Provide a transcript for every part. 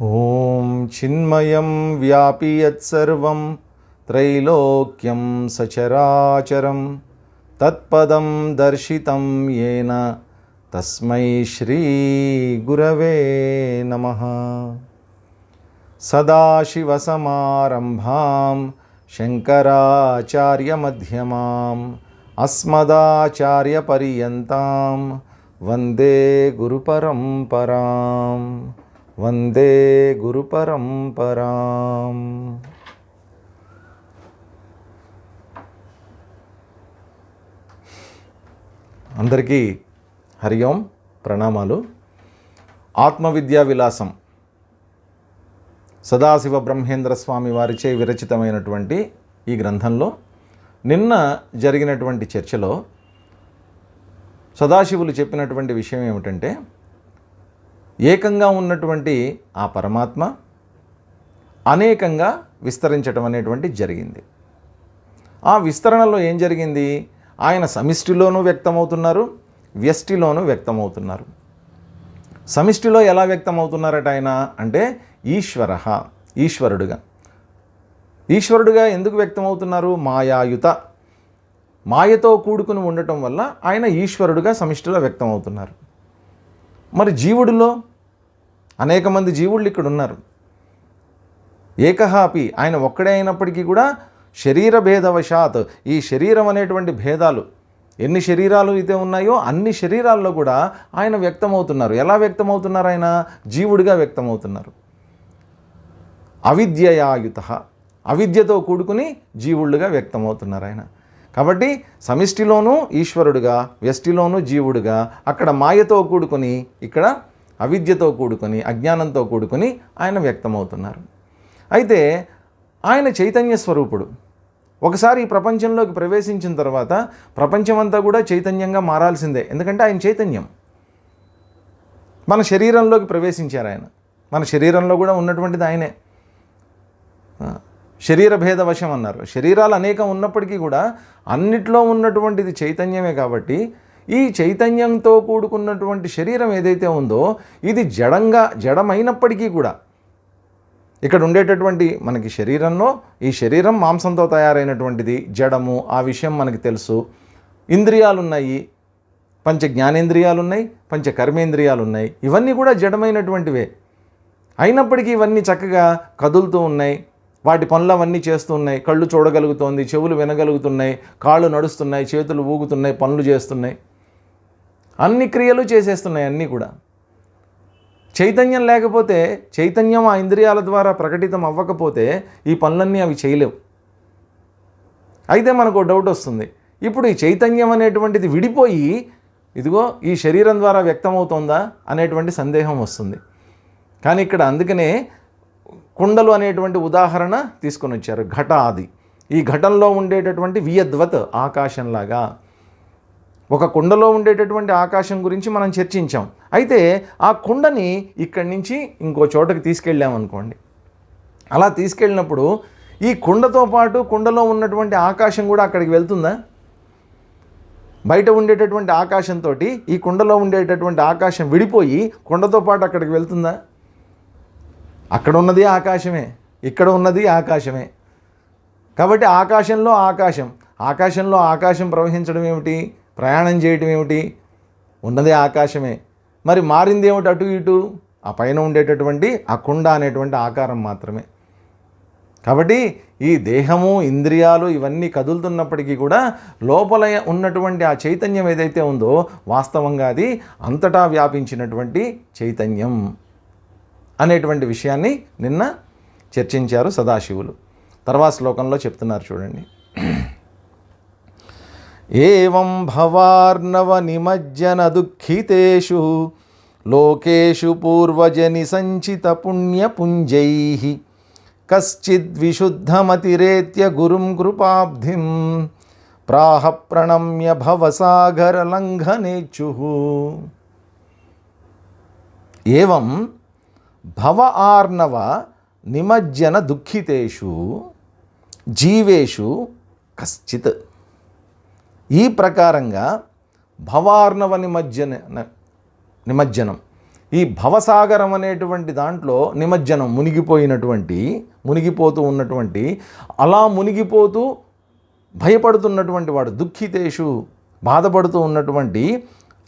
ఓం చిన్మయం వ్యాపి యత్సర్వం త్రైలోక్యం సచరాచరం తత్పదం దర్శితం యేన తస్మై శ్రీ గురవే నమః. సదాశివసమారంభాం శంకరాచార్యమధ్యమాం అస్మదాచార్యపర్యంతాం వందే గురుపరంపరాం వందే గురుపరంపరాం. అందరికీ హరి ఓం ప్రణామాలు. ఆత్మవిద్యా విలాసం సదాశివ బ్రహ్మేంద్ర స్వామి వారిచే విరచితమైనటువంటి ఈ గ్రంథంలో నిన్న జరిగినటువంటి చర్చలో సదాశివులు చెప్పినటువంటి విషయం ఏమిటంటే, ఏకంగా ఉన్నటువంటి ఆ పరమాత్మ అనేకంగా విస్తరించటం అనేటువంటి జరిగింది. ఆ విస్తరణలో ఏం జరిగింది? ఆయన సమిష్టిలోనూ వ్యక్తమవుతున్నారు, వ్యష్టిలోనూ వ్యక్తమవుతున్నారు. సమిష్టిలో ఎలా వ్యక్తమవుతున్నారట ఆయన అంటే ఈశ్వరుడుగా ఎందుకు వ్యక్తమవుతున్నారు? మాయాయుత, మాయతో కూడుకుని ఉండటం వల్ల ఆయన ఈశ్వరుడుగా సమిష్టిలో వ్యక్తమవుతున్నారు. మరి జీవుడిలో అనేక మంది జీవుళ్ళు ఇక్కడ ఉన్నారు. ఏకహాపి, ఆయన ఒక్కడే అయినప్పటికీ కూడా శరీర భేదవశాత్, ఈ శరీరం అనేటువంటి భేదాలు ఎన్ని శరీరాలు అయితే ఉన్నాయో అన్ని శరీరాల్లో కూడా ఆయన వ్యక్తమవుతున్నారు. ఎలా వ్యక్తమవుతున్నారు? ఆయన జీవుడిగా వ్యక్తమవుతున్నారు. అవిద్యయాయుత, అవిద్యతో కూడుకుని జీవుళ్ళుగా వ్యక్తమవుతున్నారు ఆయన. కాబట్టి సమిష్టిలోనూ ఈశ్వరుడుగా, వ్యష్టిలోనూ జీవుడుగా, అక్కడ మాయతో కూడుకుని, ఇక్కడ అవిద్యతో కూడుకుని, అజ్ఞానంతో కూడుకుని ఆయన వ్యక్తమవుతున్నారు. అయితే ఆయన చైతన్య స్వరూపుడు. ఒకసారి ఈ ప్రపంచంలోకి ప్రవేశించిన తర్వాత ప్రపంచమంతా కూడా చైతన్యంగా మారాల్సిందే. ఎందుకంటే ఆయన చైతన్యం. మన శరీరంలోకి ప్రవేశించారు ఆయన. మన శరీరంలో కూడా ఉన్నటువంటిది ఆయనే. శరీర భేదవశం అన్నారు. శరీరాలు అనేకం ఉన్నప్పటికీ కూడా అన్నిట్లో ఉన్నటువంటిది చైతన్యమే. కాబట్టి ఈ చైతన్యంతో కూడుకున్నటువంటి శరీరం ఏదైతే ఉందో ఇది జడమైనప్పటికీ కూడా ఇక్కడ ఉండేటటువంటి మనకి శరీరంలో ఈ శరీరం మాంసంతో తయారైనటువంటిది, జడము, ఆ విషయం మనకి తెలుసు. ఇంద్రియాలు ఉన్నాయి, పంచ జ్ఞానేంద్రియాలు ఉన్నాయి, పంచ కర్మేంద్రియాలు ఉన్నాయి. ఇవన్నీ కూడా జడమైనటువంటివే. అయినప్పటికీ ఇవన్నీ చక్కగా కదులుతూ ఉన్నాయి, వాటి పనులు అవన్నీ చేస్తూ ఉన్నాయి. కళ్ళు చూడగలుగుతోంది, చెవులు వినగలుగుతున్నాయి, కాళ్ళు నడుస్తున్నాయి, చేతులు ఊగుతున్నాయి, పనులు చేస్తున్నాయి, అన్ని క్రియలు చేసేస్తున్నాయి అన్నీ కూడా. చైతన్యం లేకపోతే, చైతన్యం ఆ ఇంద్రియాల ద్వారా ప్రకటితం అవ్వకపోతే ఈ పనులన్నీ అవి చేయలేవు. అయితే మనకు డౌట్ వస్తుంది, ఇప్పుడు ఈ చైతన్యం అనేటువంటిది విడిపోయి ఇదిగో ఈ శరీరం ద్వారా వ్యక్తమవుతోందా అనేటువంటి సందేహం వస్తుంది. కానీ ఇక్కడ అందుకనే కుండలు అనేటువంటి ఉదాహరణ తీసుకొని వచ్చారు. ఘట ఆది, ఈ ఘటంలో ఉండేటటువంటి వియద్వత్, ఆకాశంలాగా. ఒక కుండలో ఉండేటటువంటి ఆకాశం గురించి మనం చర్చించాం. అయితే ఆ కుండని ఇక్కడి నుంచి ఇంకో చోటకి తీసుకెళ్ళామనుకోండి. అలా తీసుకెళ్ళినప్పుడు ఈ కుండతో పాటు కుండలో ఉన్నటువంటి ఆకాశం కూడా అక్కడికి వెళ్తుందా? బయట ఉండేటటువంటి ఆకాశంతో ఈ కుండలో ఉండేటటువంటి ఆకాశం విడిపోయి కుండతో పాటు అక్కడికి వెళ్తుందా? అక్కడ ఉన్నది ఆకాశమే, ఇక్కడ ఉన్నది ఆకాశమే. కాబట్టి ఆకాశంలో ఆకాశం ప్రవహించడం ఏమిటి? ప్రయాణం చేయటం ఏమిటి? ఉన్నదే ఆకాశమే. మరి మారింది ఏమిటి? అటు ఇటు ఆ పైన ఉండేటటువంటి ఆ కుండ అనేటువంటి ఆకారం మాత్రమే. కాబట్టి ఈ దేహము, ఇంద్రియాలు ఇవన్నీ కదులుతున్నప్పటికీ కూడా లోపల ఉన్నటువంటి ఆ చైతన్యం ఏదైతే ఉందో వాస్తవంగా అది అంతటా వ్యాపించినటువంటి చైతన్యం అనేటువంటి విషయాన్ని నిన్న చర్చించారు సదాశివులు. తర్వాత శ్లోకంలో చెప్తున్నారు చూడండి. ఏవం భవార్ణవ నిమజ్జన దుఃఖితేషు లోకేషు పూర్వజని సంచిత పుణ్యపుంజైః కశ్చిద్విశుద్ధమతిరేత్య గురుం కృపాబ్ధిం ప్రాహ ప్రణమ్య భవసాగర లంఘనేచ్చుః. ఏవం భవ ఆర్ణవ నిమజ్జన దుఃఖితేషు జీవేషు కశ్చిత్. ఈ ప్రకారంగా భవార్ణవ నిమజ్జనం, ఈ భవసాగరం అనేటువంటి దాంట్లో నిమజ్జనం, మునిగిపోతూ ఉన్నటువంటి, అలా మునిగిపోతూ భయపడుతున్నటువంటి వాడు, దుఃఖితేషు బాధపడుతూ ఉన్నటువంటి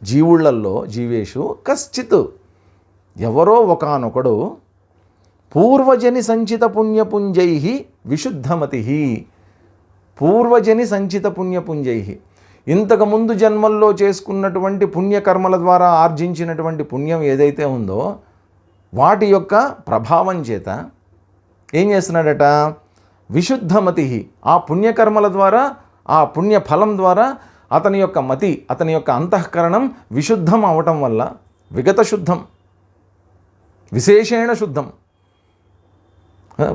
జీవేషు కశ్చిత్ ఎవరో ఒకానొకడు పూర్వజని సంచిత పుణ్యపుంజై విశుద్ధమతి, పూర్వజని సంచిత పుణ్యపుంజై, ఇంతకుముందు జన్మల్లో చేసుకున్నటువంటి పుణ్యకర్మల ద్వారా ఆర్జించినటువంటి పుణ్యం ఏదైతే ఉందో వాటి యొక్క ప్రభావం చేత ఏం చేస్తున్నాడట, విశుద్ధమతి, ఆ పుణ్యకర్మల ద్వారా, ఆ పుణ్యఫలం ద్వారా అతని యొక్క మతి, అతని యొక్క అంతఃకరణం విశుద్ధం అవటం వల్ల, విగత శుద్ధం, విశేషేణ శుద్ధం,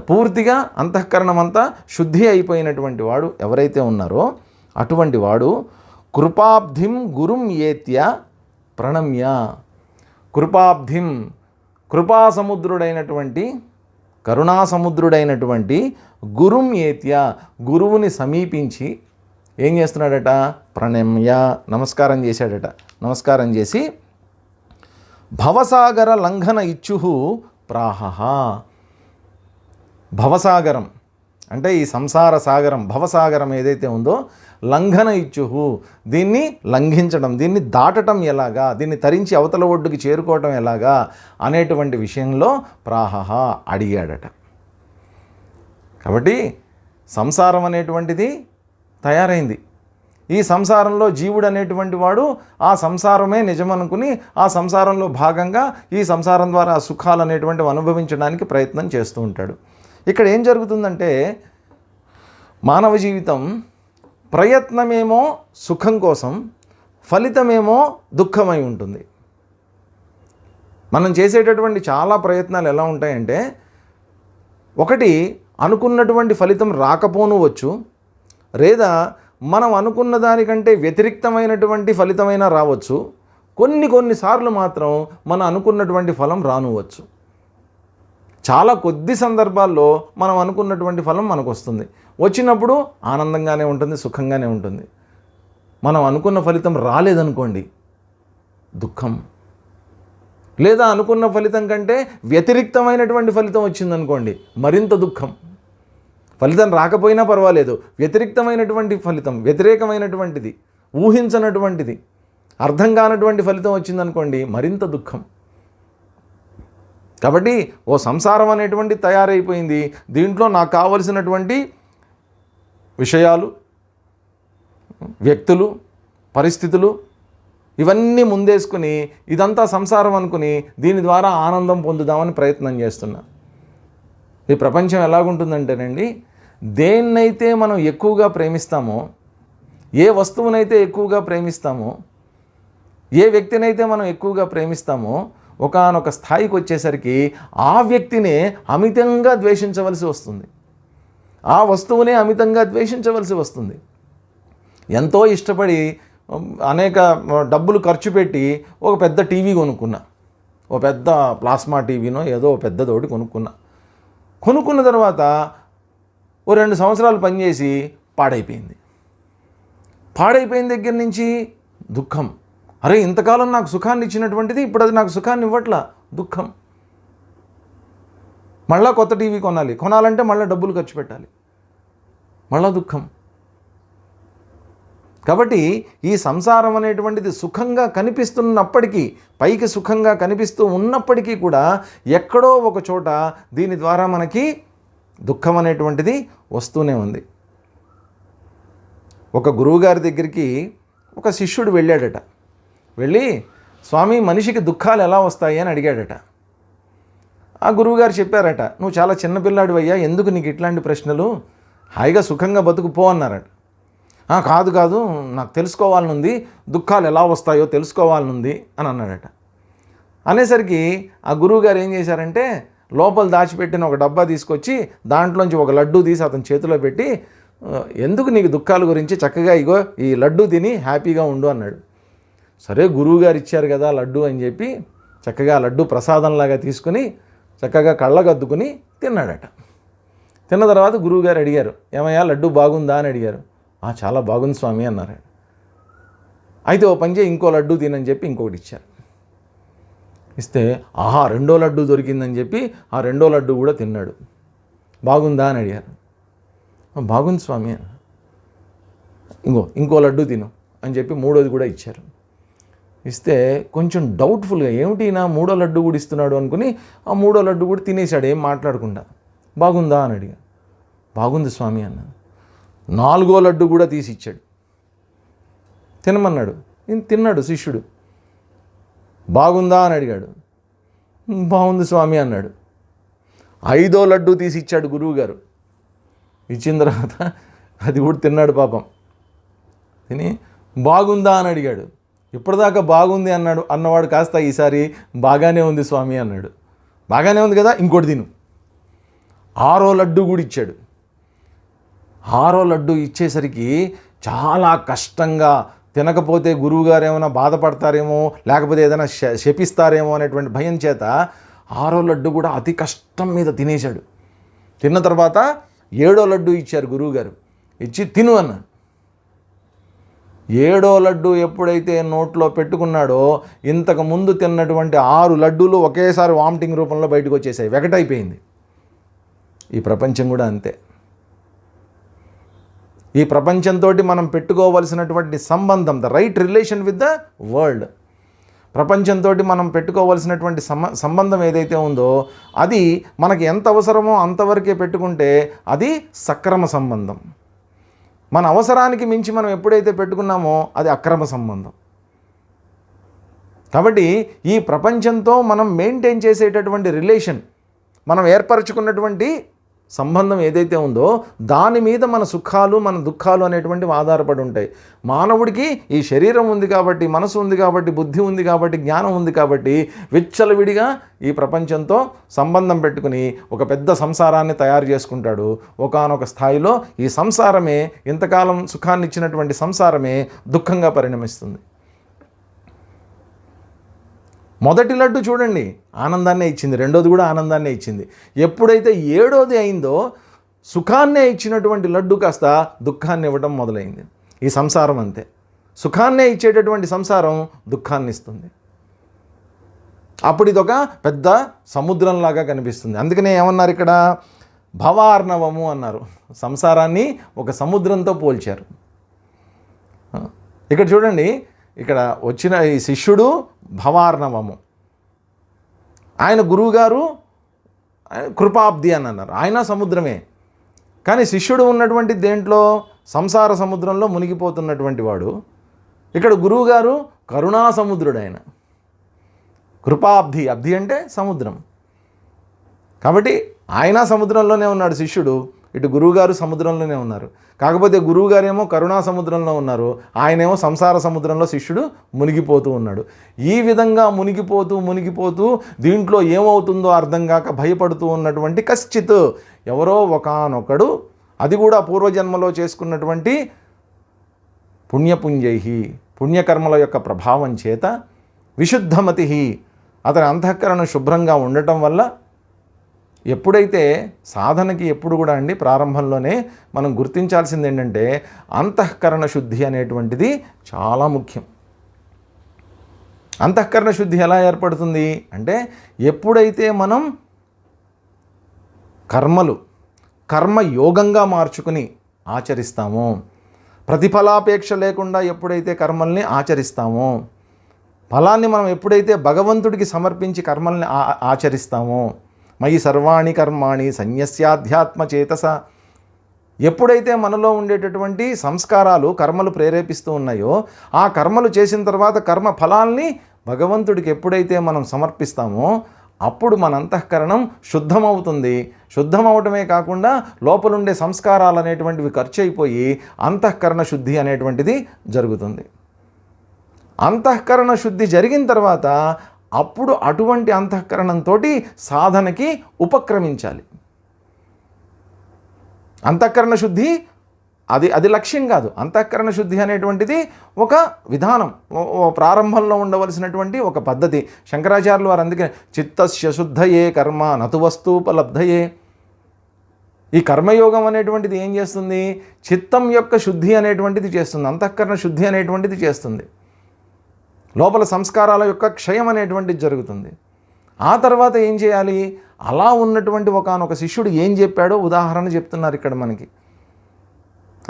పూర్తిగా అంతఃకరణం అంతా శుద్ధి అయిపోయినటువంటి వాడు ఎవరైతే ఉన్నారో అటువంటి వాడు కృపాబ్ధిం గురుం ఏత్య ప్రణమ్య, కృపాబ్ధిం, కృపాసముద్రుడైనటువంటి, కరుణాసముద్రుడైనటువంటి గురుం ఏత్య, గురువుని సమీపించి ఏం చేస్తున్నాడట, ప్రణమ్య, నమస్కారం చేశాడట. నమస్కారం చేసి భవసాగర లంఘన ఇచ్చుహు ప్రాహ, భవసాగరం అంటే ఈ సంసార సాగరం, భవసాగరం ఏదైతే ఉందో లంఘన ఇచ్చుహు, దీన్ని లంఘించడం, దీన్ని దాటడం ఎలాగా, దీన్ని తరించి అవతల ఒడ్డుకి చేరుకోవటం ఎలాగా అనేటువంటి విషయంలో ప్రాహ అడిగాడట. కాబట్టి సంసారం అనేటువంటిది తయారైంది. ఈ సంసారంలో జీవుడు అనేటువంటి వాడు ఆ సంసారమే నిజమనుకుని ఆ సంసారంలో భాగంగా ఈ సంసారం ద్వారా ఆ సుఖాలు అనేటువంటివి అనుభవించడానికి ప్రయత్నం చేస్తూ ఉంటాడు. ఇక్కడ ఏం జరుగుతుందంటే మానవ జీవితం ప్రయత్నమేమో సుఖం కోసం, ఫలితమేమో దుఃఖమై ఉంటుంది. మనం చేసేటటువంటి చాలా ప్రయత్నాలు ఎలా ఉంటాయంటే, ఒకటి అనుకున్నటువంటి ఫలితం రాకపోనవచ్చు, లేదా మనం అనుకున్న దానికంటే వ్యతిరిక్తమైనటువంటి ఫలితమైనా రావచ్చు, కొన్నిసార్లు మాత్రం మనం అనుకున్నటువంటి ఫలం రానువచ్చు. చాలా కొద్ది సందర్భాల్లో మనం అనుకున్నటువంటి ఫలం మనకు వస్తుంది. వచ్చినప్పుడు ఆనందంగానే ఉంటుంది, సుఖంగానే ఉంటుంది. మనం అనుకున్న ఫలితం రాలేదనుకోండి, దుఃఖం. లేదా అనుకున్న ఫలితం కంటే వ్యతిరిక్తమైనటువంటి ఫలితం వచ్చిందనుకోండి, మరింత దుఃఖం. ఫలితం రాకపోయినా పర్వాలేదు, వ్యతిరిక్తమైనటువంటి ఫలితం, వ్యతిరేకమైనటువంటిది, ఊహించనటువంటిది, అర్థం కానటువంటి ఫలితం వచ్చిందనుకోండి, మరింత దుఃఖం. కాబట్టి ఓ సంసారం అనేటువంటి తయారైపోయింది. దీంట్లో నాకు కావలసినటువంటి విషయాలు, వ్యక్తులు, పరిస్థితులు ఇవన్నీ ముందేసుకుని ఇదంతా సంసారం అనుకుని దీని ద్వారా ఆనందం పొందుదామని ప్రయత్నం చేస్తున్నా. ఈ ప్రపంచం ఎలాగుంటుందంటేనండి, దేన్నైతే మనం ఎక్కువగా ప్రేమిస్తామో, ఏ వస్తువునైతే ఎక్కువగా ప్రేమిస్తామో, ఏ వ్యక్తినైతే మనం ఎక్కువగా ప్రేమిస్తామో, ఒకానొక స్థాయికి వచ్చేసరికి ఆ వ్యక్తినే అమితంగా ద్వేషించవలసి వస్తుంది, ఆ వస్తువునే అమితంగా ద్వేషించవలసి వస్తుంది. ఎంతో ఇష్టపడి అనేక డబ్బులు ఖర్చు పెట్టి ఒక పెద్ద టీవీ కొనుక్కున్నా, ఓ పెద్ద ప్లాస్మా టీవీనో ఏదో పెద్దదోటి కొనుక్కున్న తర్వాత ఓ 2 సంవత్సరాలు పనిచేసి పాడైపోయిన దగ్గర నుంచి దుఃఖం. అరే, ఇంతకాలం నాకు సుఖాన్ని ఇచ్చినటువంటిది ఇప్పుడు అది నాకు సుఖాన్ని ఇవ్వట్లా, దుఃఖం. మళ్ళా కొత్త టీవీ కొనాలంటే మళ్ళీ డబ్బులు ఖర్చు పెట్టాలి, మళ్ళా దుఃఖం. కాబట్టి ఈ సంసారం అనేటువంటిది సుఖంగా కనిపిస్తున్నప్పటికీ, పైకి సుఖంగా కనిపిస్తూ ఉన్నప్పటికీ కూడా ఎక్కడో ఒక చోట దీని ద్వారా మనకి దుఃఖం అనేటువంటిది వస్తూనే ఉంది. ఒక గురువుగారి దగ్గరికి ఒక శిష్యుడు వెళ్ళాడట. వెళ్ళి, స్వామి, మనిషికి దుఃఖాలు ఎలా వస్తాయి అని అడిగాడట. ఆ గురువుగారు చెప్పారట, నువ్వు చాలా చిన్నపిల్లాడివయ్యా, ఎందుకు నీకు ఇట్లాంటి ప్రశ్నలు, హాయిగా సుఖంగా బతుకుపో అన్నారట. కాదు, నాకు తెలుసుకోవాలనుంది, దుఃఖాలు ఎలా వస్తాయో తెలుసుకోవాలనుంది అని అన్నాడట. అనేసరికి ఆ గురువుగారు ఏం చేశారంటే, లోపల దాచిపెట్టిన ఒక డబ్బా తీసుకొచ్చి దాంట్లోంచి ఒక లడ్డూ తీసి అతని చేతిలో పెట్టి, ఎందుకు నీకు దుఃఖాల గురించి, చక్కగా ఇగో ఈ లడ్డూ తిని హ్యాపీగా ఉండు అన్నాడు. సరే, గురువుగారు ఇచ్చారు కదా లడ్డు అని చెప్పి చక్కగా లడ్డు ప్రసాదంలాగా తీసుకుని చక్కగా కళ్ళగద్దుకుని తిన్నాడట. తిన్న తర్వాత గురువుగారు అడిగారు, ఏమయ్యా లడ్డు బాగుందా అని అడిగారు. చాలా బాగుంది స్వామి అన్నారు. అయితే ఓ పని చేయి, ఇంకో లడ్డు తినని చెప్పి ఇంకొకటి ఇచ్చారు. ఇస్తే ఆహా రెండో లడ్డు దొరికిందని చెప్పి ఆ రెండో లడ్డు కూడా తిన్నాడు. బాగుందా అని అడిగారు. బాగుంది స్వామి. ఇంకో లడ్డు తిను అని చెప్పి మూడోది కూడా ఇచ్చారు. ఇస్తే కొంచెం డౌట్ఫుల్గా ఏమిటి నా మూడో లడ్డు కూడా ఇస్తున్నాడు అనుకుని ఆ మూడో లడ్డు కూడా తినేశాడు ఏం మాట్లాడకుండా. బాగుందా అని అడిగా. బాగుంది స్వామి అన్నాను. నాలుగో లడ్డు కూడా తీసి ఇచ్చాడు. తినమన్నాడు. తిన్నాడు శిష్యుడు. బాగుందా అని అడిగాడు. బాగుంది స్వామి అన్నాడు. ఐదో లడ్డు తీసి ఇచ్చాడు గురువుగారు. ఇచ్చిన తర్వాత అది కూడా తిన్నాడు పాపం. తిని బాగుందా అని అడిగాడు. ఇప్పటిదాకా బాగుంది అన్నవాడు కాస్త ఈసారి బాగానే ఉంది స్వామి అన్నాడు. బాగానే ఉంది కదా ఇంకోటి తిను. ఆరో లడ్డు కూడా ఇచ్చాడు. ఆరో లడ్డు ఇచ్చేసరికి చాలా కష్టంగా, తినకపోతే గురువుగారు ఏమైనా బాధపడతారేమో లేకపోతే ఏదైనా శపిస్తారేమో అనేటువంటి భయం చేత ఆరో లడ్డు కూడా అతి కష్టం మీద తినేశాడు. తిన్న తర్వాత ఏడో లడ్డు ఇచ్చారు గురువుగారు. ఇచ్చి తిను అన్నాడు. ఏడో లడ్డు ఎప్పుడైతే నోట్లో పెట్టుకున్నాడో ఇంతకు ముందు తిన్నటువంటి 6 లడ్డూలు ఒకేసారి వామిటింగ్ రూపంలో బయటకు వచ్చేసాయి. వెకటైపోయింది. ఈ ప్రపంచం కూడా అంతే. ఈ ప్రపంచంతో మనం పెట్టుకోవలసినటువంటి సంబంధం, the right relation with the world, ప్రపంచంతో మనం పెట్టుకోవలసినటువంటి సంబంధం ఏదైతే ఉందో అది మనకి ఎంత అవసరమో అంతవరకే పెట్టుకుంటే అది సక్రమ సంబంధం. మన అవసరానికి మించి మనం ఎప్పుడైతే పెట్టుకున్నామో అది అక్రమ సంబంధం. కాబట్టి ఈ ప్రపంచంతో మనం మెయింటైన్ చేసేటటువంటి రిలేషన్, మనం ఏర్పరచుకున్నటువంటి సంబంధం ఏదైతే ఉందో దాని మీద మన సుఖాలు మన దుఃఖాలు అనేటువంటివి ఆధారపడి ఉంటాయి. మానవుడికి ఈ శరీరం ఉంది కాబట్టి, మనసు ఉంది కాబట్టి, బుద్ధి ఉంది కాబట్టి, జ్ఞానం ఉంది కాబట్టి విచ్చలవిడిగా ఈ ప్రపంచంతో సంబంధం పెట్టుకుని ఒక పెద్ద సంసారాన్ని తయారు చేసుకుంటాడు. ఒకానొక స్థాయిలో ఈ సంసారమే, ఇంతకాలం సుఖాన్ని ఇచ్చినటువంటి సంసారమే దుఃఖంగా పరిణమిస్తుంది. మొదటి లడ్డు చూడండి ఆనందాన్నే ఇచ్చింది, రెండోది కూడా ఆనందాన్నే ఇచ్చింది. ఎప్పుడైతే ఏడోది అయిందో సుఖాన్నే ఇచ్చినటువంటి లడ్డు కాస్త దుఃఖాన్ని ఇవ్వడం మొదలైంది. ఈ సంసారం అంతే. సుఖాన్నే ఇచ్చేటటువంటి సంసారం దుఃఖాన్ని ఇస్తుంది. అప్పుడు ఇదొక పెద్ద సముద్రంలాగా కనిపిస్తుంది. అందుకనే ఏమన్నారు ఇక్కడ, భవార్ణవము అన్నారు. సంసారాన్ని ఒక సముద్రంతో పోల్చారు. ఇక్కడ చూడండి, ఇక్కడ వచ్చిన ఈ శిష్యుడు భవార్ణవము, ఆయన గురువుగారు కృపాబ్ది అని అన్నారు. ఆయన సముద్రమే. కానీ శిష్యుడు ఉన్నటువంటి దేంట్లో, సంసార సముద్రంలో మునిగిపోతున్నటువంటి వాడు. ఇక్కడ గురువుగారు కరుణా సముద్రుడు. ఆయన కృపాబ్ది, అబ్ది అంటే సముద్రం. కాబట్టి ఆయన సముద్రంలోనే ఉన్నాడు శిష్యుడు, ఇటు గురువుగారు సముద్రంలోనే ఉన్నారు. కాకపోతే గురువుగారు ఏమో కరుణా సముద్రంలో ఉన్నారు, ఆయనేమో సంసార సముద్రంలో శిష్యుడు మునిగిపోతూ ఉన్నాడు. ఈ విధంగా మునిగిపోతూ దీంట్లో ఏమవుతుందో అర్థం కాక భయపడుతూ ఉన్నటువంటి కశ్చిత్, ఎవరో ఒకానొకడు, అది కూడా పూర్వజన్మలో చేసుకున్నటువంటి పుణ్యపుంజై, పుణ్యకర్మల యొక్క ప్రభావం చేత, విశుద్ధమతి, అతని అంతఃకరణ శుభ్రంగా ఉండటం వల్ల, ఎప్పుడైతే సాధనకి ఎప్పుడు కూడా అండి ప్రారంభంలోనే మనం గుర్తించాల్సింది ఏంటంటే అంతఃకరణ శుద్ధి అనేటువంటిది చాలా ముఖ్యం. అంతఃకరణ శుద్ధి ఎలా ఏర్పడుతుంది అంటే, ఎప్పుడైతే మనం కర్మయోగంగా మార్చుకుని ఆచరిస్తామో, ప్రతిఫలాపేక్ష లేకుండా ఎప్పుడైతే కర్మల్ని ఆచరిస్తామో, ఫలాన్ని మనం ఎప్పుడైతే భగవంతుడికి సమర్పించి కర్మల్ని ఆచరిస్తామో, మయి సర్వాణి కర్మాణి సన్యస్యాధ్యాత్మ చేతస, ఎప్పుడైతే మనలో ఉండేటటువంటి సంస్కారాలు కర్మలు ప్రేరేపిస్తూ ఉన్నాయో ఆ కర్మలు చేసిన తర్వాత కర్మ ఫలాల్ని భగవంతుడికి ఎప్పుడైతే మనం సమర్పిస్తామో అప్పుడు మన అంతఃకరణం శుద్ధమవుతుంది. శుద్ధమవటమే కాకుండా లోపలుండే సంస్కారాలు అనేటువంటివి ఖర్చు అయిపోయి అంతఃకరణ శుద్ధి అనేటువంటిది జరుగుతుంది. అంతఃకరణ శుద్ధి జరిగిన తర్వాత అప్పుడు అటువంటి అంతఃకరణంతో సాధనకి ఉపక్రమించాలి. అంతఃకరణ శుద్ధి అది లక్ష్యం కాదు. అంతఃకరణ శుద్ధి అనేటువంటిది ఒక విధానం, ప్రారంభంలో ఉండవలసినటువంటి ఒక పద్ధతి. శంకరాచార్యులు వారు అందుకే చిత్తస్య శుద్ధయే కర్మ నతు వస్తూపలబ్ధయే, ఈ కర్మయోగం అనేటువంటిది ఏం చేస్తుంది, చిత్తం యొక్క శుద్ధి అనేటువంటిది చేస్తుంది, అంతఃకరణ శుద్ధి అనేటువంటిది చేస్తుంది, లోపల సంస్కారాల యొక్క క్షయం అనేటువంటిది జరుగుతుంది. ఆ తర్వాత ఏం చేయాలి? అలా ఉన్నటువంటి ఒకానొక శిష్యుడు ఏం చెప్పాడో ఉదాహరణ చెప్తున్నారు ఇక్కడ మనకి.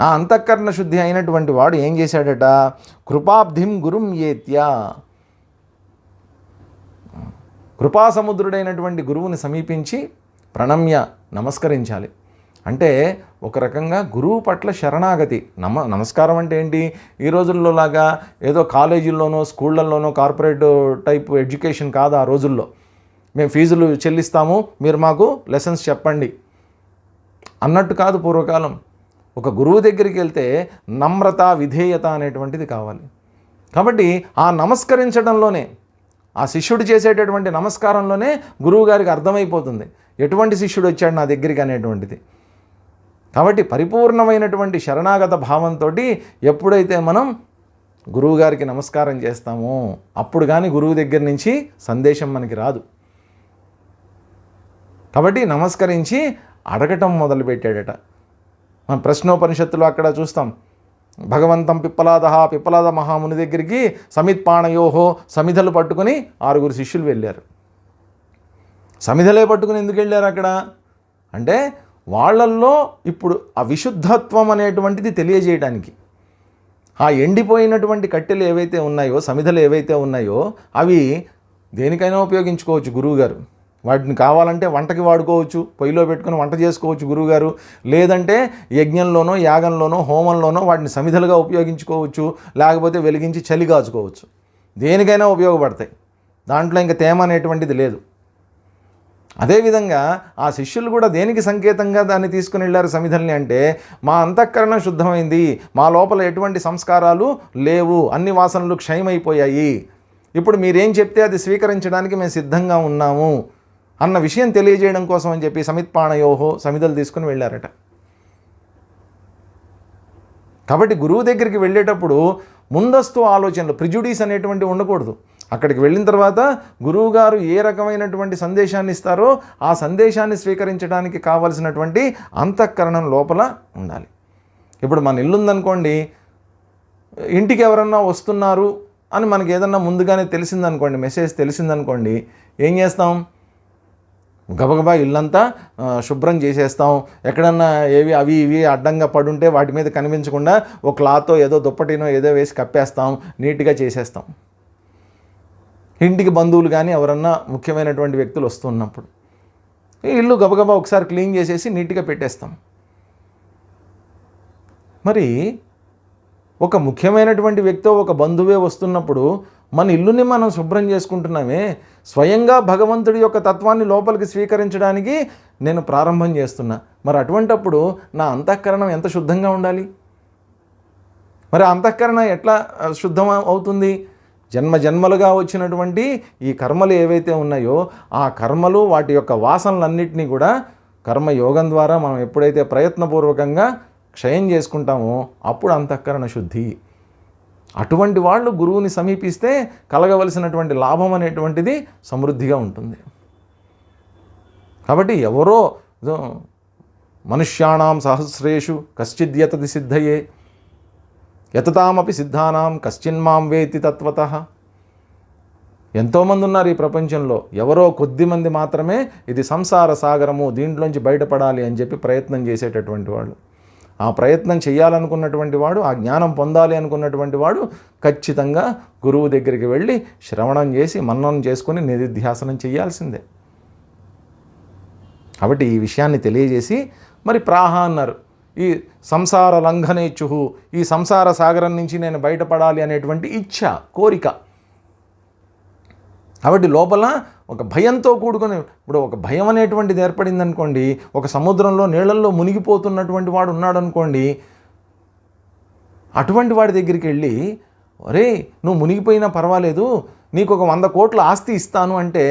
ఆ అంతఃకరణ శుద్ధి అయినటువంటి వాడు ఏం చేశాడట? కృపాబ్ధిం గురుం ఏత్య, కృపాసముద్రుడైనటువంటి గురువుని సమీపించి ప్రణమ్య నమస్కరించాలి. అంటే ఒక రకంగా గురువు పట్ల శరణాగతి. నమస్కారం అంటే ఏంటి? ఈ రోజుల్లో లాగా ఏదో కాలేజీల్లోనో స్కూళ్ళల్లోనో కార్పొరేట్ టైప్ ఎడ్యుకేషన్ కాదు. ఆ రోజుల్లో మేము ఫీజులు చెల్లిస్తాము, మీరు మాకు లెసన్స్ చెప్పండి అన్నట్టు కాదు పూర్వకాలం. ఒక గురువు దగ్గరికి వెళ్తే నమ్రత, విధేయత అనేటువంటిది కావాలి. కాబట్టి ఆ నమస్కరించడంలోనే, ఆ శిష్యుడు చేసేటటువంటి నమస్కారంలోనే గురువుగారికి అర్థమైపోతుంది ఎటువంటి శిష్యుడు వచ్చాడు నా దగ్గరికి అనేటువంటిది. కాబట్టి పరిపూర్ణమైనటువంటి శరణాగత భావంతో ఎప్పుడైతే మనం గురువుగారికి నమస్కారం చేస్తామో అప్పుడు కానీ గురువు దగ్గర నుంచి సందేశం మనకి రాదు. కాబట్టి నమస్కరించి అడగటం మొదలుపెట్టాడట. మన ప్రశ్నోపనిషత్తులో అక్కడ చూస్తాం, భగవంతం పిప్పలాద మహాముని దగ్గరికి సమిత్పాణయోహో, సమిధలు పట్టుకుని 6 శిష్యులు వెళ్ళారు. సమిధలే పట్టుకుని ఎందుకు వెళ్ళారు అక్కడ అంటే వాళ్ళల్లో ఇప్పుడు ఆ విశుద్ధత్వం అనేటువంటిది తెలియజేయడానికి. ఆ ఎండిపోయినటువంటి కట్టెలు ఏవైతే ఉన్నాయో, సమిధలు ఏవైతే ఉన్నాయో అవి దేనికైనా ఉపయోగించుకోవచ్చు గురువుగారు. వాటిని కావాలంటే వంటకి వాడుకోవచ్చు, పొయ్యిలో పెట్టుకుని వంట చేసుకోవచ్చు గురువుగారు. లేదంటే యజ్ఞంలోనో, యాగంలోనో, హోమంలోనో వాటిని సమిధలుగా ఉపయోగించుకోవచ్చు. లేకపోతే వెలిగించి చలి కాచుకోవచ్చు. దేనికైనా ఉపయోగపడతాయి. దాంట్లో ఇంకా తేమ అనేటువంటిది లేదు. అదేవిధంగా ఆ శిష్యులు కూడా దేనికి సంకేతంగా దాన్ని తీసుకుని వెళ్ళారు సమిధల్ని అంటే, మా అంతఃకరణ శుద్ధమైంది, మా లోపల ఎటువంటి సంస్కారాలు లేవు, అన్ని వాసనలు క్షయమైపోయాయి, ఇప్పుడు మీరేం చెప్తే అది స్వీకరించడానికి మేము సిద్ధంగా ఉన్నాము అన్న విషయం తెలియజేయడం కోసం అని చెప్పి సమిత్పాణయోహో, సమిధలు తీసుకుని వెళ్ళారట. కాబట్టి గురువు దగ్గరికి వెళ్ళేటప్పుడు ముందస్తు ఆలోచనలు, ప్రిజుడీస్ అనేటువంటివి ఉండకూడదు. అక్కడికి వెళ్ళిన తర్వాత గురువుగారు ఏ రకమైనటువంటి సందేశాన్ని ఇస్తారో ఆ సందేశాన్ని స్వీకరించడానికి కావలసినటువంటి అంతఃకరణం లోపల ఉండాలి. ఇప్పుడు మన ఇల్లు ఉందనుకోండి, ఇంటికి ఎవరన్నా వస్తున్నారు అని మనకి ఏదన్నా ముందుగానే తెలిసిందనుకోండి, మెసేజ్ తెలిసిందనుకోండి, ఏం చేస్తాం? గబగబా ఇల్లంతా శుభ్రం చేసేస్తాం. ఎక్కడన్నా అవి ఇవి అడ్డంగా పడుంటే వాటి మీద కనిపించకుండా ఒక క్లాతో ఏదో దుప్పటినో ఏదో వేసి కప్పేస్తాం, నీట్గా చేసేస్తాం. ఇంటికి బంధువులు కానీ ఎవరన్నా ముఖ్యమైనటువంటి వ్యక్తులు వస్తున్నప్పుడు ఇల్లు గబగబా ఒకసారి క్లీన్ చేసేసి నీట్గా పెట్టేస్తాం. మరి ఒక ముఖ్యమైనటువంటి వ్యక్తి, ఒక బంధువే వస్తున్నప్పుడు మన ఇల్లుని మనం శుభ్రం చేసుకుంటున్నామే, స్వయంగా భగవంతుడి యొక్క తత్వాన్ని లోపలికి స్వీకరించడానికి నేను ప్రారంభం చేస్తున్నా. మరి అటువంటప్పుడు నా అంతఃకరణం ఎంత శుద్ధంగా ఉండాలి? మరి అంతఃకరణ ఎట్లా శుద్ధం అవుతుంది? జన్మలుగా వచ్చినటువంటి ఈ కర్మలు ఏవైతే ఉన్నాయో ఆ కర్మలు, వాటి యొక్క వాసనలన్నింటినీ కూడా కర్మయోగం ద్వారా మనం ఎప్పుడైతే ప్రయత్నపూర్వకంగా క్షయం చేసుకుంటామో అప్పుడు అంతఃకరణ శుద్ధి. అటువంటి వాళ్ళు గురువుని సమీపిస్తే కలగవలసినటువంటి లాభం అనేటువంటిది సమృద్ధిగా ఉంటుంది. కాబట్టి ఎవరో మనుష్యాణం సహస్రేషు కశ్చిద్యతతి సిద్ధయే యతతామపి సిద్ధానాం కశ్చిన్మాం వేతి తత్వతః. ఎంతోమంది ఉన్నారు ఈ ప్రపంచంలో, ఎవరో కొద్దిమంది మాత్రమే ఇది సంసార సాగరము, దీంట్లోంచి బయటపడాలి అని చెప్పి ప్రయత్నం చేసేటటువంటి వాళ్ళు. ఆ ప్రయత్నం చేయాలనుకున్నటువంటి వాడు, ఆ జ్ఞానం పొందాలి అనుకున్నటువంటి వాడు ఖచ్చితంగా గురువు దగ్గరికి వెళ్ళి శ్రవణం చేసి మననం చేసుకొని నిధిధ్యాసనం చేయాల్సిందే. కాబట్టి ఈ విషయాన్ని తెలియజేసి మరి ప్రాహ అన్నారు. ఈ సంసార లంఘనేచ్చుహు, ఈ సంసార సాగరం నుంచి నేను బయటపడాలి అనేటువంటి ఇచ్ఛ, కోరిక. కాబట్టి లోపల ఒక భయంతో కూడుకొని, ఇప్పుడు ఒక భయం అనేటువంటిది ఏర్పడింది అనుకోండి, ఒక సముద్రంలో నీళ్ళల్లో మునిగిపోతున్నటువంటి వాడు ఉన్నాడు అనుకోండి, అటువంటి వాడి దగ్గరికి వెళ్ళి, ఒరే నువ్వు మునిగిపోయినా పర్వాలేదు, నీకు ఒక 100 కోట్ల ఆస్తి ఇస్తాను అంటే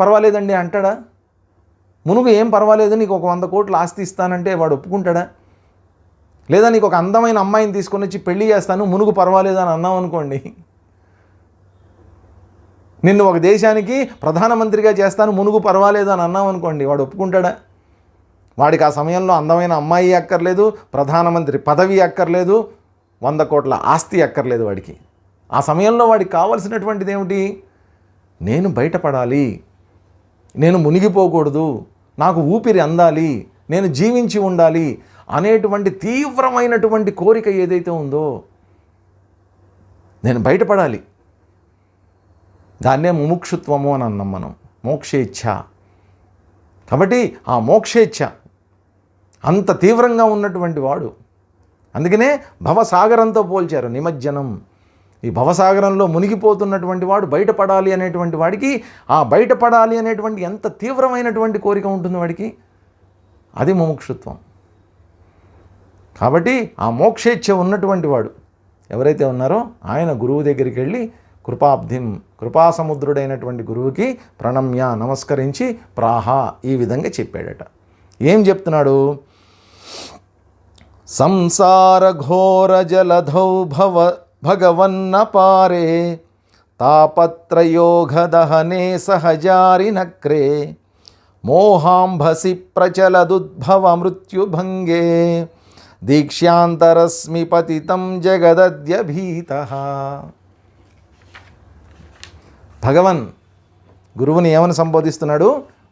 పర్వాలేదండి అంటాడా? మునుగు ఏం పర్వాలేదు, నీకు ఒక 100 కోట్ల ఆస్తి ఇస్తానంటే వాడు ఒప్పుకుంటాడా? లేదా నీకు ఒక అందమైన అమ్మాయిని తీసుకొని వచ్చి పెళ్లి చేస్తాను, మునుగు పర్వాలేదు అని అన్నావు అనుకోండి, నిన్ను ఒక దేశానికి ప్రధానమంత్రిగా చేస్తాను, మునుగు పర్వాలేదు అని అన్నావు అనుకోండి, వాడు ఒప్పుకుంటాడా? వాడికి ఆ సమయంలో అందమైన అమ్మాయి అక్కర్లేదు, ప్రధానమంత్రి పదవి అక్కర్లేదు, 100 కోట్ల ఆస్తి అక్కర్లేదు. వాడికి ఆ సమయంలో వాడికి కావాల్సినటువంటిది ఏమిటి? నేను బయటపడాలి, నేను మునిగిపోకూడదు, నాకు ఊపిరి అందాలి, నేను జీవించి ఉండాలి అనేటువంటి తీవ్రమైనటువంటి కోరిక ఏదైతే ఉందో, నేను బయటపడాలి, దాన్నే ముముక్షుత్వము అని అన్నాం మనం, మోక్షేచ్ఛ. కాబట్టి ఆ మోక్షేచ్ఛ అంత తీవ్రంగా ఉన్నటువంటి వాడు. అందుకనే భవసాగరంతో పోల్చారు, నిమజ్జనం. ఈ భవసాగరంలో మునిగిపోతున్నటువంటి వాడు బయటపడాలి అనేటువంటి వాడికి, ఆ బయటపడాలి అనేటువంటి ఎంత తీవ్రమైనటువంటి కోరిక ఉంటుంది వాడికి, అది ముముక్షుత్వం. కాబట్టి ఆ మోక్షేచ్ఛ ఉన్నటువంటి వాడు ఎవరైతే ఉన్నారో ఆయన గురువు దగ్గరికి వెళ్ళి కృపాబ్ధిం, కృపాసముద్రుడైనటువంటి గురువుకి ప్రణమ్య, నమస్కరించి ప్రాహ ఈ విధంగా చెప్పాడట. ఏం చెప్తున్నాడు? సంసార ఘోర జలధౌ భగవన్న పారే తాపత్రయోగదహనే సహజారి నక్రే మోహాంభసి ప్రచలదుద్భవ మృత్యుభంగే దీక్ష్యాంతరస్మి పతితం జగదద్య భీతః. భగవన్, గురువుని ఏమని సంబోధిస్తున్నాడు?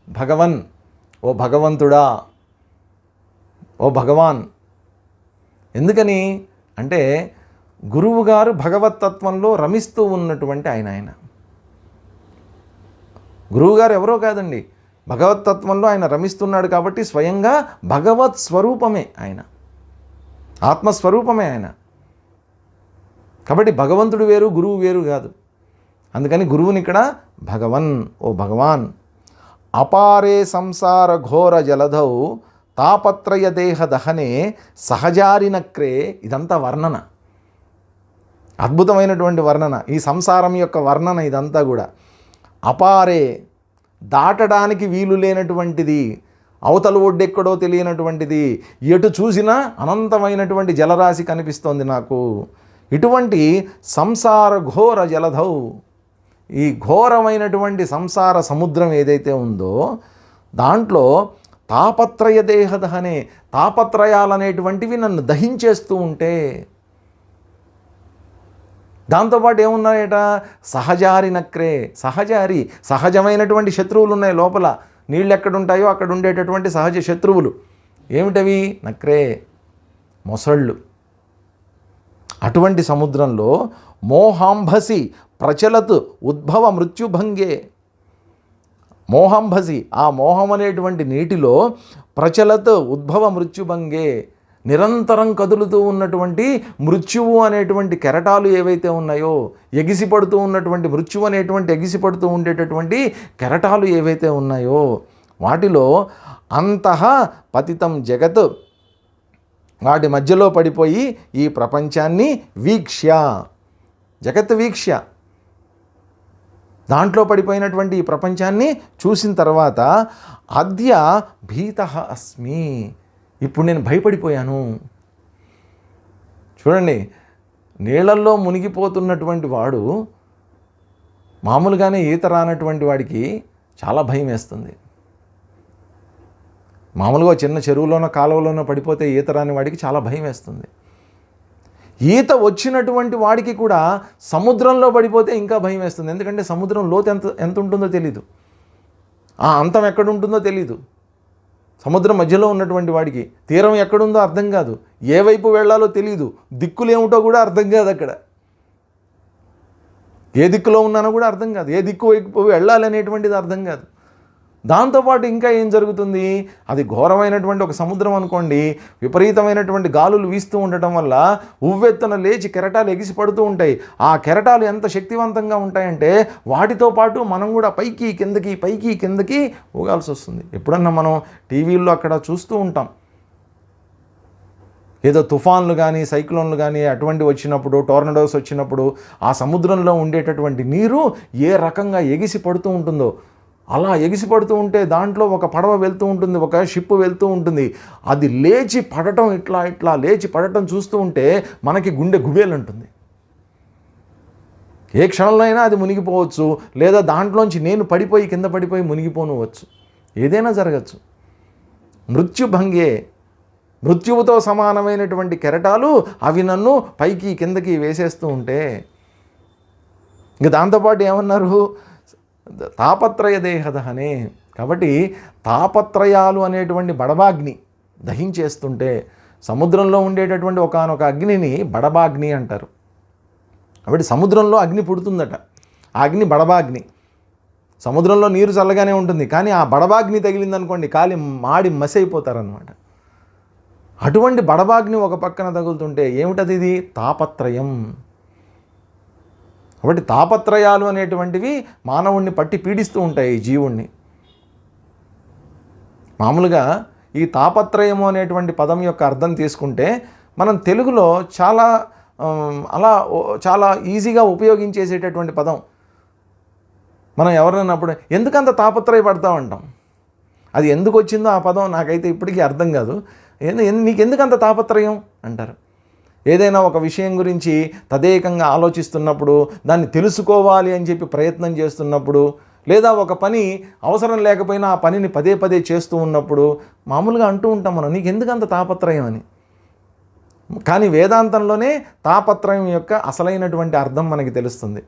భగవన్, ఓ భగవంతుడా, ఓ భగవాన్. ఎందుకని అంటే గురువుగారు భగవత్తత్వంలో రమిస్తూ ఉన్నటువంటి ఆయన గురువుగారు ఎవరో కాదండి, భగవత్తత్వంలో ఆయన రమిస్తున్నాడు కాబట్టి స్వయంగా భగవత్ స్వరూపమే ఆయన, ఆత్మస్వరూపమే ఆయన. కాబట్టి భగవంతుడు వేరు, గురువు వేరు కాదు. అందుకని గురువుని ఇక్కడ భగవన్, ఓ భగవాన్. అపారే సంసార ఘోర జలధౌ తాపత్రయ దేహ దహనే సహజారినక్రే. ఇదంతా వర్ణన, అద్భుతమైనటువంటి వర్ణన, ఈ సంసారం యొక్క వర్ణన ఇదంతా కూడా. అపారే, దాటడానికి వీలు లేనటువంటిది, అవతల ఒడ్డెక్కడో తెలియనటువంటిది, ఎటు చూసినా అనంతమైనటువంటి జలరాశి కనిపిస్తోంది నాకు. ఇటువంటి సంసార ఘోర జలధౌ, ఈ ఘోరమైనటువంటి సంసార సముద్రం ఏదైతే ఉందో దాంట్లో తాపత్రయ దేహదహనే, తాపత్రయాలనేటువంటివి నన్ను దహించేస్తూ ఉంటే, దాంతోపాటు ఏమున్నాయట? సహజారి నక్రే, సహజారి, సహజమైనటువంటి శత్రువులు ఉన్నాయి లోపల. నీళ్ళు ఎక్కడుంటాయో అక్కడ ఉండేటటువంటి సహజ శత్రువులు ఏమిటవి? నక్రే, మొసళ్ళు. అటువంటి సముద్రంలో మోహాంభసి ప్రచలత్ ఉద్భవ మృత్యుభంగే. మోహాంభసి, ఆ మోహం అనేటువంటి నీటిలో ప్రచలత్ ఉద్భవ మృత్యుభంగే, నిరంతరం కదులుతూ ఉన్నటువంటి మృత్యువు అనేటువంటి కెరటాలు ఏవైతే ఉన్నాయో, ఎగిసిపడుతూ ఉన్నటువంటి మృత్యువు అనేటువంటి ఎగిసిపడుతూ ఉండేటటువంటి కెరటాలు ఏవైతే ఉన్నాయో వాటిలో అంతః పతితం జగత్, వాటి మధ్యలో పడిపోయి ఈ ప్రపంచాన్ని వీక్ష్య, జగత్ వీక్ష్య, దాంట్లో పడిపోయినటువంటి ఈ ప్రపంచాన్ని చూసిన తర్వాత అద్య భీతః అస్మి, ఇప్పుడు నేను భయపడిపోయాను. చూడండి, నీళ్ళల్లో మునిగిపోతున్నటువంటి వాడు మామూలుగానే ఈత రానటువంటి వాడికి చాలా భయం వేస్తుంది. మామూలుగా చిన్న చెరువులోనో కాలువలోనో పడిపోతే ఈత రాని వాడికి చాలా భయం వేస్తుంది. ఈత వచ్చినటువంటి వాడికి కూడా సముద్రంలో పడిపోతే ఇంకా భయం వేస్తుంది. ఎందుకంటే సముద్రం లోతు ఎంత ఉంటుందో తెలీదు, ఆ అంతం ఎక్కడుంటుందో తెలీదు. సముద్రం మధ్యలో ఉన్నటువంటి వాడికి తీరం ఎక్కడుందో అర్థం కాదు, ఏ వైపు వెళ్ళాలో తెలియదు, దిక్కులు ఏమిటో కూడా అర్థం కాదు. అక్కడ ఏ దిక్కులో ఉన్నానో కూడా అర్థం కాదు, ఏ దిక్కు వైపు వెళ్ళాలి అనేటువంటిది అర్థం కాదు. దాంతోపాటు ఇంకా ఏం జరుగుతుంది? అది ఘోరమైనటువంటి ఒక సముద్రం అనుకోండి, విపరీతమైనటువంటి గాలులు వీస్తూ ఉండటం వల్ల ఉవ్వెత్తున లేచి కెరటాలు ఎగిసి పడుతూ ఉంటాయి. ఆ కెరటాలు ఎంత శక్తివంతంగా ఉంటాయంటే వాటితో పాటు మనం కూడా పైకి కిందకి పైకి కిందకి ఊగాల్సి వస్తుంది. ఎప్పుడన్నా మనం టీవీల్లో అక్కడ చూస్తూ ఉంటాం, ఏదో తుఫాన్లు కానీ సైక్లోన్లు కానీ అటువంటి వచ్చినప్పుడు, టోర్నడోస్ వచ్చినప్పుడు ఆ సముద్రంలో ఉండేటటువంటి నీరు ఏ రకంగా ఎగిసి పడుతూ ఉంటుందో, అలా ఎగిసి పడుతూ ఉంటే దాంట్లో ఒక పడవ వెళ్తూ ఉంటుంది, ఒక షిప్ వెళ్తూ ఉంటుంది. అది లేచి పడటం, ఇట్లా ఇట్లా లేచి పడటం చూస్తూ ఉంటే మనకి గుండె గుబేలంటుంది. ఏ క్షణంలో అయినా అది మునిగిపోవచ్చు, లేదా దాంట్లోంచి నేను పడిపోయి కింద పడిపోయి మునిగిపోనవచ్చు, ఏదైనా జరగచ్చు. మృత్యుభంగే, మృత్యువుతో సమానమైనటువంటి కెరటాలు అవి నన్ను పైకి కిందకి వేసేస్తూ ఉంటే, ఇంక దాంతోపాటు ఏమన్నారు? తాపత్రయ దేహదహనే. కాబట్టి తాపత్రయాలు అనేటువంటి బడబాగ్ని దహించేస్తుంటే, సముద్రంలో ఉండేటటువంటి ఒకానొక అగ్నిని బడబాగ్ని అంటారు. కాబట్టి సముద్రంలో అగ్ని పుడుతుందట, ఆ అగ్ని బడబాగ్ని. సముద్రంలో నీరు చల్లగానే ఉంటుంది, కానీ ఆ బడబాగ్ని తగిలిందనుకోండి కాలి మాడి మసి అయిపోతారనమాట. అటువంటి బడబాగ్ని ఒక పక్కన తగులుతుంటే ఏమిటది? ఇది తాపత్రయం. కాబట్టి తాపత్రయాలు అనేటువంటివి మానవుణ్ణి పట్టి పీడిస్తూ ఉంటాయి ఈ జీవుణ్ణి. మామూలుగా ఈ తాపత్రయము అనేటువంటి పదం యొక్క అర్థం తీసుకుంటే మనం తెలుగులో చాలా ఈజీగా ఉపయోగించేసేటటువంటి పదం. మనం ఎవరైనప్పుడు ఎందుకంత తాపత్రయపడతా ఉంటాం. అది ఎందుకు వచ్చిందో ఆ పదం నాకైతే ఇప్పటికీ అర్థం కాదు. నీకు ఎందుకంత తాపత్రయం అంటారు. ఏదైనా ఒక విషయం గురించి తదేకంగా ఆలోచిస్తున్నప్పుడు, దాన్ని తెలుసుకోవాలి అని చెప్పి ప్రయత్నం చేస్తున్నప్పుడు, లేదా ఒక పని అవసరం లేకపోయినా ఆ పనిని పదే పదే చేస్తూ ఉన్నప్పుడు మామూలుగా అంటూ ఉంటాం మనం, నీకు ఎందుకంత తాపత్రయం అని. కానీ వేదాంతంలోనే తాపత్రయం యొక్క అసలైనటువంటి అర్థం మనకి తెలుస్తుంది.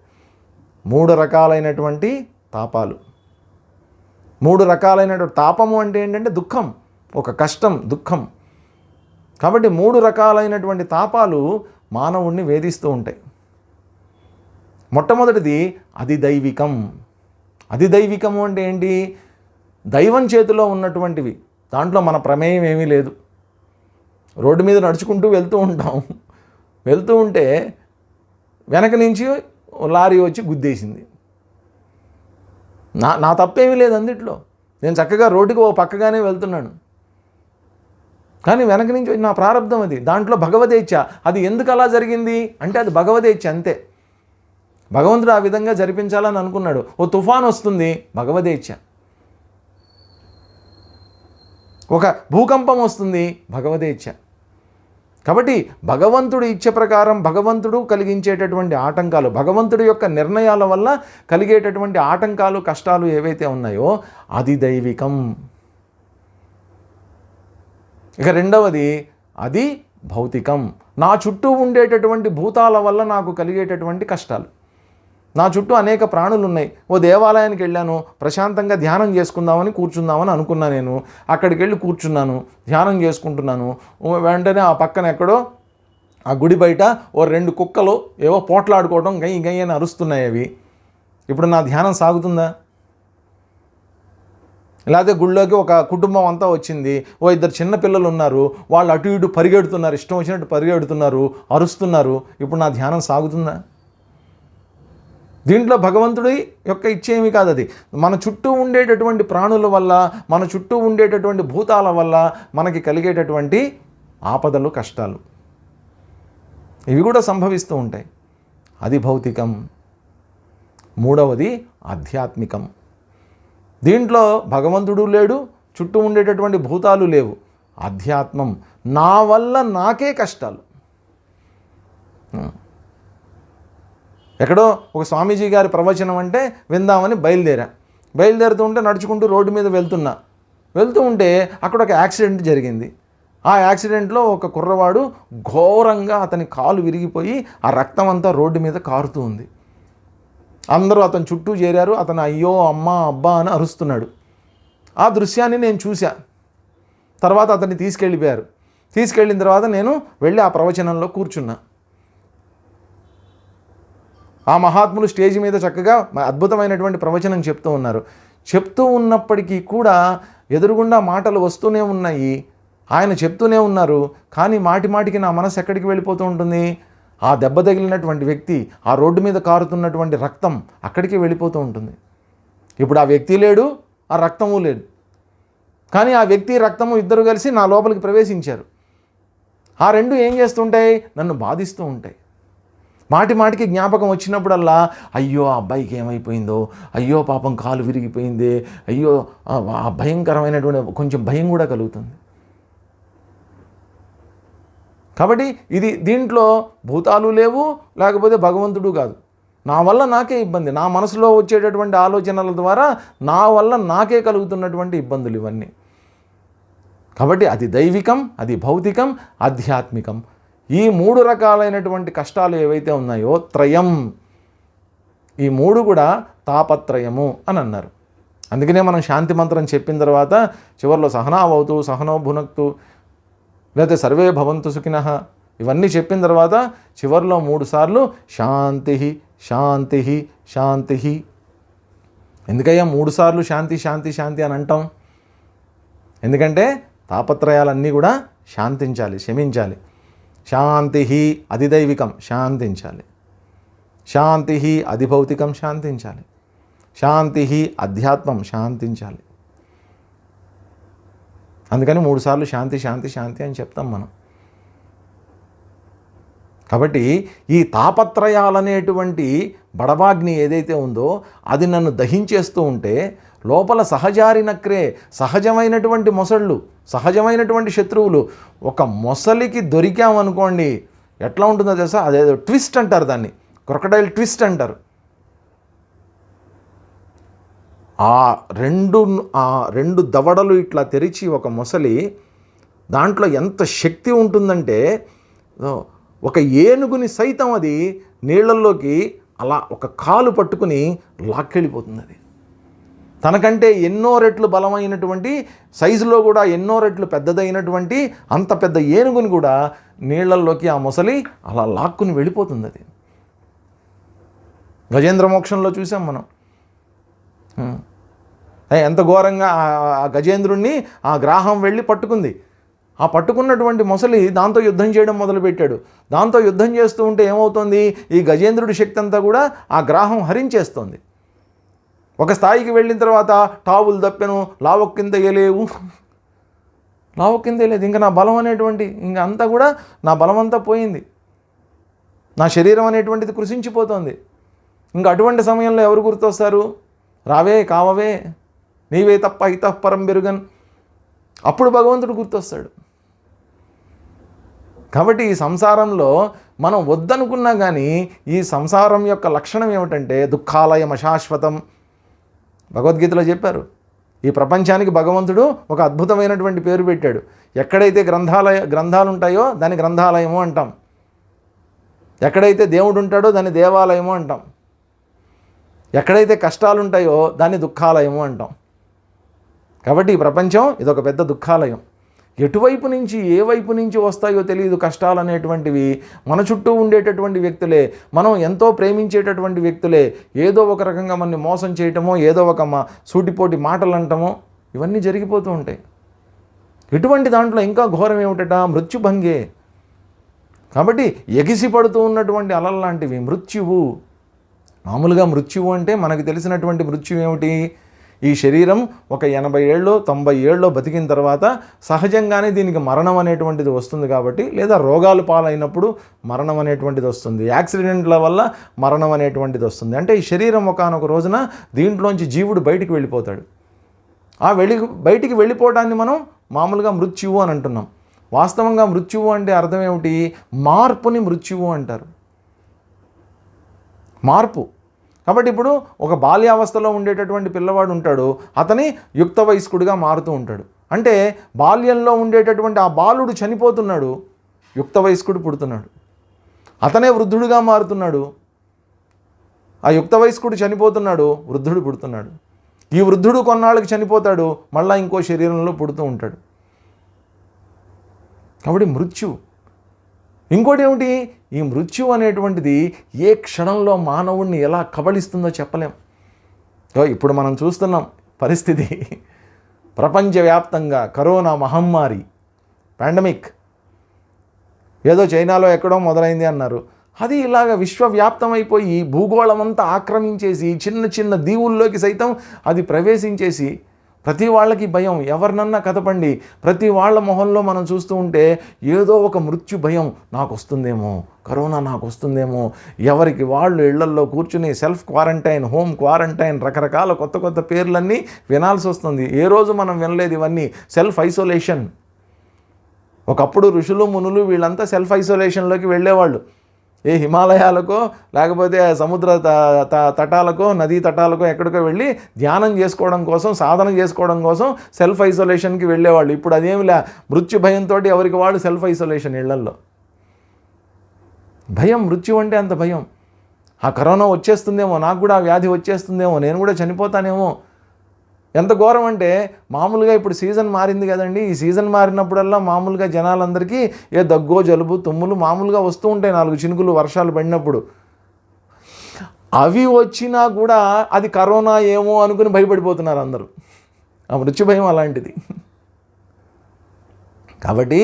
3 రకాలైనటువంటి తాపాలు, 3 రకాలైనటువంటి తాపము అంటే ఏంటంటే దుఃఖం, ఒక కష్టం, దుఃఖం. కాబట్టి 3 రకాలైనటువంటి తాపాలు మానవుణ్ణి వేధిస్తూ ఉంటాయి. మొట్టమొదటిది అధిదైవికం. అధిదైవికము అంటే ఏంటి? దైవం చేతిలో ఉన్నటువంటివి, దాంట్లో మన ప్రమేయం ఏమీ లేదు. రోడ్డు మీద నడుచుకుంటూ వెళ్తూ ఉంటాం, వెళ్తూ ఉంటే వెనక నుంచి లారీ వచ్చి గుద్దేసింది. నా తప్పేమీ లేదు అందుట్లో, నేను చక్కగా రోడ్డుకి ఓ పక్కగానే వెళ్తున్నాను. కానీ వెనక నుంచి నా ప్రారంధం అది, దాంట్లో భగవదేచ్ఛ. అది ఎందుకు అలా జరిగింది అంటే అది భగవదేచ్ఛ అంతే. భగవంతుడు ఆ విధంగా జరిపించాలని అనుకున్నాడు. ఓ తుఫాన్ వస్తుంది, భగవదేచ్ఛ. ఒక భూకంపం వస్తుంది, భగవదేచ్ఛ. కాబట్టి భగవంతుడి ఇచ్చ ప్రకారం భగవంతుడు కలిగించేటటువంటి ఆటంకాలు, భగవంతుడి యొక్క నిర్ణయాల వల్ల కలిగేటటువంటి ఆటంకాలు, కష్టాలు ఏవైతే ఉన్నాయో అది దైవికం. ఇక రెండవది అది భౌతికం. నా చుట్టూ ఉండేటటువంటి భూతాల వల్ల నాకు కలిగేటటువంటి కష్టాలు. నా చుట్టూ అనేక ప్రాణులు ఉన్నాయి. ఓ దేవాలయానికి వెళ్ళాను, ప్రశాంతంగా ధ్యానం చేసుకుందామని కూర్చుందామని అనుకున్నా. నేను అక్కడికి వెళ్ళి కూర్చున్నాను, ధ్యానం చేసుకుంటున్నాను. వెంటనే ఆ పక్కన ఎక్కడో ఆ గుడి బయట ఓ 2 కుక్కలు ఏవో పోట్లాడుకోవడం, గయ్యి గయ్యి అని అరుస్తున్నాయి. అవి ఇప్పుడు నా ధ్యానం సాగుతుందా? లేకపోతే గుళ్ళోకి ఒక కుటుంబం అంతా వచ్చింది, ఓ 2 చిన్న పిల్లలు ఉన్నారు, వాళ్ళు అటు ఇటు పరిగెడుతున్నారు, ఇష్టం వచ్చినట్టు పరిగెడుతున్నారు, అరుస్తున్నారు. ఇప్పుడు నా ధ్యానం సాగుతుందా? దీంట్లో భగవంతుడి యొక్క ఇచ్చేమీ కాదు. అది మన చుట్టూ ఉండేటటువంటి ప్రాణుల వల్ల, మన చుట్టూ ఉండేటటువంటి భూతాల వల్ల మనకి కలిగేటటువంటి ఆపదలు, కష్టాలు ఇవి కూడా సంభవిస్తూ ఉంటాయి. అది భౌతికం. మూడవది ఆధ్యాత్మికం. దీంట్లో భగవంతుడు లేడు, చుట్టూ ఉండేటటువంటి భూతాలు లేవు. ఆధ్యాత్మం. నా వల్ల నాకే కష్టాలు. ఎక్కడో ఒక స్వామీజీ గారి ప్రవచనం అంటే విందామని బయలుదేరుతూ ఉంటే నడుచుకుంటూ రోడ్డు మీద వెళ్తూ ఉంటే అక్కడ ఒక యాక్సిడెంట్ జరిగింది. ఆ యాక్సిడెంట్లో ఒక కుర్రవాడు ఘోరంగా అతని కాలు విరిగిపోయి ఆ రక్తం అంతా రోడ్డు మీద కారుతూ ఉంది. అందరూ అతని చుట్టూ చేరారు. అతను అయ్యో అమ్మ అబ్బా అని అరుస్తున్నాడు. ఆ దృశ్యాన్ని నేను చూశా. తర్వాత అతన్ని తీసుకెళ్ళిన తర్వాత నేను వెళ్ళి ఆ ప్రవచనంలో కూర్చున్నా. ఆ మహాత్ములు స్టేజ్ మీద చక్కగా అద్భుతమైనటువంటి ప్రవచనం చెప్తూ ఉన్నారు. చెప్తూ ఉన్నప్పటికీ కూడా ఎదురుగుండా మాటలు వస్తూనే ఉన్నాయి, ఆయన చెప్తూనే ఉన్నారు. కానీ మాటికి నా మనసు ఎక్కడికి వెళ్ళిపోతూ ఉంటుంది? ఆ దెబ్బ తగిలినటువంటి వ్యక్తి, ఆ రోడ్డు మీద కారుతున్నటువంటి రక్తం అక్కడికి వెళ్ళిపోతూ ఉంటుంది. ఇప్పుడు ఆ వ్యక్తి లేడు, ఆ రక్తము లేదు. కానీ ఆ వ్యక్తి, రక్తము ఇద్దరు కలిసి నా లోపలికి ప్రవేశించారు. ఆ రెండు ఏం చేస్తుంటాయి? నన్ను బాధిస్తూ ఉంటాయి. మాటికి జ్ఞాపకం వచ్చినప్పుడల్లా అయ్యో ఆ అబ్బాయికి ఏమైపోయిందో, అయ్యో పాపం కాలు విరిగిపోయింది, అయ్యో ఆ భయంకరమైనటువంటి కొంచెం భయం కూడా కలుగుతుంది. కాబట్టి దీంట్లో భూతాలు లేవు, లేకపోతే భగవంతుడు కాదు. నా వల్ల నాకే ఇబ్బంది. నా మనసులో వచ్చేటటువంటి ఆలోచనల ద్వారా నా వల్ల నాకే కలుగుతున్నటువంటి ఇబ్బందులు ఇవన్నీ. కాబట్టి అది దైవికం, అది భౌతికం, ఆధ్యాత్మికం. ఈ 3 రకాలైనటువంటి కష్టాలు ఏవైతే ఉన్నాయో త్రయం, ఈ 3 కూడా తాపత్రయము అని అన్నారు. అందుకనే మనం శాంతి మంత్రం చెప్పిన తర్వాత చివరిలో సహనావతు సహనో భునక్తు లేకపోతే సర్వే భవంతు సుఖినః ఇవన్నీ చెప్పిన తర్వాత చివరిలో 3 సార్లు శాంతి శాంతి శాంతి. ఎందుకయ్యా 3 సార్లు శాంతి శాంతి శాంతి అని అంటాం? ఎందుకంటే తాపత్రయాలన్నీ కూడా శాంతించాలి, శమించాలి. శాంతి అధిదైవికం శాంతించాలి, శాంతి అధిభౌతికం శాంతించాలి, శాంతి అధ్యాత్మం శాంతించాలి. అందుకని 3 సార్లు శాంతి శాంతి శాంతి అని చెప్తాం మనం. కాబట్టి ఈ తాపత్రయాలనేటువంటి బడబాగ్ని ఏదైతే ఉందో అది నన్ను దహించేస్తూ ఉంటే లోపల సహజారి నక్రే, సహజమైనటువంటి మొసళ్ళు, సహజమైనటువంటి శత్రువులు. ఒక మొసలికి దొరికామనుకోండి ఎట్లా ఉంటుందో తెలుసా? అదేదో ట్విస్ట్ అంటారు, దాన్ని క్రొకడైల్ ట్విస్ట్ అంటారు. ఆ రెండు దవడలు ఇట్లా తెరిచి ఒక మొసలి, దాంట్లో ఎంత శక్తి ఉంటుందంటే ఒక ఏనుగుని సైతం అది నీళ్ళల్లోకి అలా ఒక కాలు పట్టుకుని లాక్కెళ్ళిపోతుంది. అది తనకంటే ఎన్నో రెట్లు బలమైనటువంటి, సైజులో కూడా ఎన్నో రెట్లు పెద్దదైనటువంటి అంత పెద్ద ఏనుగుని కూడా నీళ్ళల్లోకి ఆ మొసలి అలా లాక్కుని వెళ్ళిపోతుంది. అది గజేంద్ర మోక్షంలో చూసాం మనం. ఎంత ఘోరంగా ఆ గజేంద్రుణ్ణి ఆ గ్రాహం వెళ్ళి పట్టుకుంది. ఆ పట్టుకున్నటువంటి మొసలి దాంతో యుద్ధం చేయడం మొదలుపెట్టాడు. దాంతో యుద్ధం చేస్తూ ఉంటే ఏమవుతుంది? ఈ గజేంద్రుడి శక్తి అంతా కూడా ఆ గ్రాహం హరించేస్తుంది. ఒక స్థాయికి వెళ్ళిన తర్వాత టావులు దప్పెను, లావొక్కిందయ్యలేవు, లావొక్కిందయ్యలేదు. ఇంకా నా బలం అనేటువంటి ఇంకా అంతా కూడా నా బలం అంతా పోయింది, నా శరీరం అనేటువంటిది కృషించిపోతుంది. ఇంకా అటువంటి సమయంలో ఎవరు గుర్తొస్తారు? రావే కావవే నీవే తప్ప ఇతఃపరం బెరుగన్. అప్పుడు భగవంతుడు గుర్తొస్తాడు. కాబట్టి ఈ సంసారంలో మనం వద్దనుకున్నా కానీ ఈ సంసారం యొక్క లక్షణం ఏమిటంటే దుఃఖాలయం అశాశ్వతం. భగవద్గీతలో చెప్పారు. ఈ ప్రపంచానికి భగవంతుడు ఒక అద్భుతమైనటువంటి పేరు పెట్టాడు. ఎక్కడైతే గ్రంథాలు ఉంటాయో దాన్ని గ్రంథాలయము అంటాం. ఎక్కడైతే దేవుడు ఉంటాడో దాన్ని దేవాలయము అంటాం. ఎక్కడైతే కష్టాలు ఉంటాయో దాన్ని దుఃఖాలయము అంటాం. కాబట్టి ఈ ప్రపంచం ఇదొక పెద్ద దుఃఖాలయం. ఎటువైపు నుంచి ఏ వైపు నుంచి వస్తాయో తెలియదు కష్టాలు అనేటువంటివి. మన చుట్టూ ఉండేటటువంటి వ్యక్తులే, మనం ఎంతో ప్రేమించేటటువంటి వ్యక్తులే ఏదో ఒక రకంగా మనని మోసం చేయటమో, ఏదో ఒక సూటిపోటి మాటలు అంటమో ఇవన్నీ జరిగిపోతూ ఉంటాయి. ఇటువంటి దాంట్లో ఇంకా ఘోరం ఏమిటట? మృత్యుభంగే. కాబట్టి ఎగిసి పడుతూ ఉన్నటువంటి అలలు లాంటివి మృత్యువు. మామూలుగా మృత్యువు అంటే మనకు తెలిసినటువంటి మృత్యువు ఏమిటి? ఈ శరీరం ఒక 80 ఏళ్ళో 90 ఏళ్ళలో బతికిన తర్వాత సహజంగానే దీనికి మరణం అనేటువంటిది వస్తుంది. కాబట్టి లేదా రోగాలు పాలైనప్పుడు మరణం అనేటువంటిది వస్తుంది, యాక్సిడెంట్ల వల్ల మరణం అనేటువంటిది వస్తుంది. అంటే ఈ శరీరం ఒకానొక రోజున దీంట్లోంచి జీవుడు బయటికి వెళ్ళిపోతాడు. ఆ బయటికి వెళ్ళిపోవడాన్ని మనం మామూలుగా మృత్యువు అని అంటున్నాం. వాస్తవంగా మృత్యువు అంటే అర్థం ఏమిటి? మార్పుని మృత్యువు అంటారు, మార్పు. కాబట్టి ఇప్పుడు ఒక బాల్యావస్థలో ఉండేటటువంటి పిల్లవాడు ఉంటాడు, అతని యుక్త వయస్కుడిగా మారుతూ ఉంటాడు. అంటే బాల్యంలో ఉండేటటువంటి ఆ బాలుడు చనిపోతున్నాడు, యుక్త వయస్కుడు పుడుతున్నాడు, అతనే వృద్ధుడిగా మారుతున్నాడు. ఆ యుక్త వయస్కుడు చనిపోతున్నాడు, వృద్ధుడు పుడుతున్నాడు. ఈ వృద్ధుడు కొన్నాళ్ళకి చనిపోతాడు, మళ్ళీ ఇంకో శరీరంలో పుడుతూ ఉంటాడు. కాబట్టి మృత్యు. ఇంకోటి ఏమిటి? ఈ మృత్యు అనేటువంటిది ఏ క్షణంలో మానవుణ్ణి ఎలా కబళిస్తుందో చెప్పలేం. ఇప్పుడు మనం చూస్తున్నాం పరిస్థితి. ప్రపంచవ్యాప్తంగా కరోనా మహమ్మారి, పాండమిక్ ఏదో చైనాలో ఎక్కడో మొదలైంది అన్నారు. అది ఇలాగ విశ్వవ్యాప్తమైపోయి భూగోళం అంతా ఆక్రమించేసి చిన్న చిన్న దీవుల్లోకి సైతం అది ప్రవేశించేసి ప్రతి వాళ్ళకి భయం. ఎవరినన్నా కదపండి, ప్రతి వాళ్ళ మొహంలో మనం చూస్తూ ఉంటే ఏదో ఒక మృత్యు భయం. నాకు వస్తుందేమో, కరోనా నాకు వస్తుందేమో. ఎవరికి వాళ్ళు ఇళ్లల్లో కూర్చుని సెల్ఫ్ క్వారంటైన్, హోమ్ క్వారంటైన్, రకరకాల కొత్త కొత్త పేర్లన్నీ వినాల్సి వస్తుంది. ఏ రోజు మనం వినలేదు ఇవన్నీ. Self isolation. ఒకప్పుడు ఋషులు మునులు వీళ్ళంతా సెల్ఫ్ ఐసోలేషన్లోకి వెళ్ళేవాళ్ళు. ఏ హిమాలయాలకో లేకపోతే సముద్ర తటాలకో నదీ తటాలకో ఎక్కడికో వెళ్ళి ధ్యానం చేసుకోవడం కోసం, సాధన చేసుకోవడం కోసం సెల్ఫ్ ఐసోలేషన్కి వెళ్ళేవాళ్ళు. ఇప్పుడు అదేమిలే, మృత్యు భయంతో ఎవరికి వాళ్ళు సెల్ఫ్ ఐసోలేషన్ ఇళ్లల్లో. భయం, మృత్యు అంటే అంత భయం. ఆ కరోనా వచ్చేస్తుందేమో, నాకు కూడా ఆ వ్యాధి వచ్చేస్తుందేమో, నేను కూడా చనిపోతానేమో. ఎంత ఘోరం అంటే మామూలుగా ఇప్పుడు సీజన్ మారింది కదండి, ఈ సీజన్ మారినప్పుడల్లా మామూలుగా జనాలందరికీ ఏ దగ్గో జలుబు తుమ్ములు మామూలుగా వస్తూ ఉంటాయి, 4 చినుకులు వర్షాలు పడినప్పుడు. అవి వచ్చినా కూడా అది కరోనా ఏమో అనుకుని భయపడిపోతున్నారు అందరూ. ఆ మృత్యు భయం అలాంటిది. కాబట్టి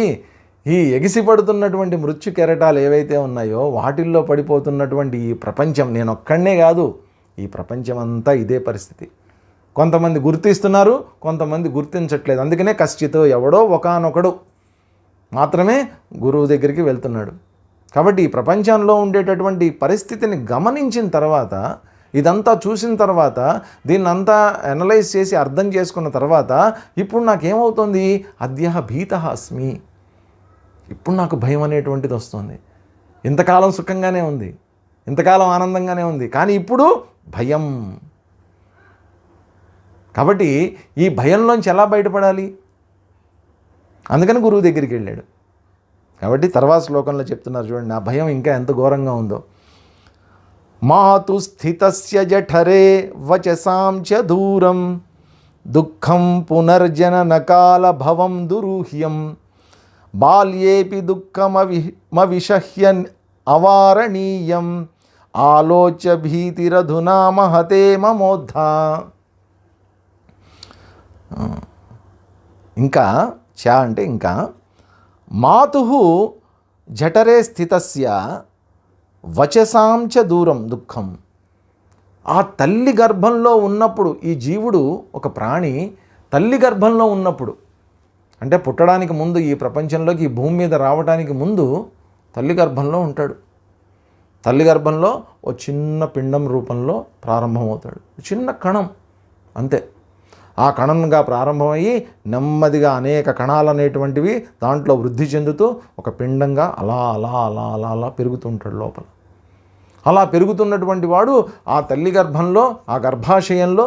ఈ ఎగిసిపడుతున్నటువంటి మృత్యు కెరటాలు ఏవైతే ఉన్నాయో వాటిల్లో పడిపోతున్నటువంటి ఈ ప్రపంచం, నేను ఒక్కడనే కాదు, ఈ ప్రపంచం అంతా ఇదే పరిస్థితి. కొంతమంది గుర్తిస్తున్నారు, కొంతమంది గుర్తించట్లేదు. అందుకనే కశ్చిత్, ఎవడో ఒకానొకడు మాత్రమే గురువు దగ్గరికి వెళ్తున్నాడు. కాబట్టి ఈ ప్రపంచంలో ఉండేటటువంటి పరిస్థితిని గమనించిన తర్వాత, ఇదంతా చూసిన తర్వాత, దీన్నంతా అనలైజ్ చేసి అర్థం చేసుకున్న తర్వాత ఇప్పుడు నాకేమవుతుంది, అద్యః భీతః అస్మి, ఇప్పుడు నాకు భయం అనేటువంటిది వస్తుంది. ఇంతకాలం సుఖంగానే ఉంది, ఇంతకాలం ఆనందంగానే ఉంది, కానీ ఇప్పుడు భయం. కాబట్టి ఈ భయంలోంచి ఎలా బయటపడాలి? అందుకని గురువు దగ్గరికి వెళ్ళాడు. కాబట్టి తర్వాత శ్లోకంలో చెప్తున్నారు చూడండి, నా భయం ఇంకా ఎంత ఘోరంగా ఉందో. మాతు స్థితస్య జఠరే వచసాం చ దూరం దుఃఖం పునర్జనన కాల భవం దురూహ్యం బాల్యేపి దుఃఖమవిషహ్య అవారణీయం ఆలోచ్య భీతిరధునా మహతే మమోద్ధా. ఇంకా చ అంటే ఇంకా, మాతుః జఠరే స్థితస్య వచసాం చ దూరం దుఃఖం. ఆ తల్లి గర్భంలో ఉన్నప్పుడు, ఈ జీవుడు ఒక ప్రాణి తల్లి గర్భంలో ఉన్నప్పుడు, అంటే పుట్టడానికి ముందు, ఈ ప్రపంచంలోకి ఈ భూమి మీద రావడానికి ముందు తల్లి గర్భంలో ఉంటాడు. తల్లి గర్భంలో ఓ చిన్న పిండం రూపంలో ప్రారంభమవుతాడు, చిన్న కణం అంతే. ఆ కణంగా ప్రారంభమయ్యి నెమ్మదిగా అనేక కణాలు అనేటువంటివి దాంట్లో వృద్ధి చెందుతూ ఒక పిండంగా అలా అలా అలా అలా అలా పెరుగుతుంటాడు లోపల. అలా పెరుగుతున్నటువంటి వాడు ఆ తల్లి గర్భంలో, ఆ గర్భాశయంలో,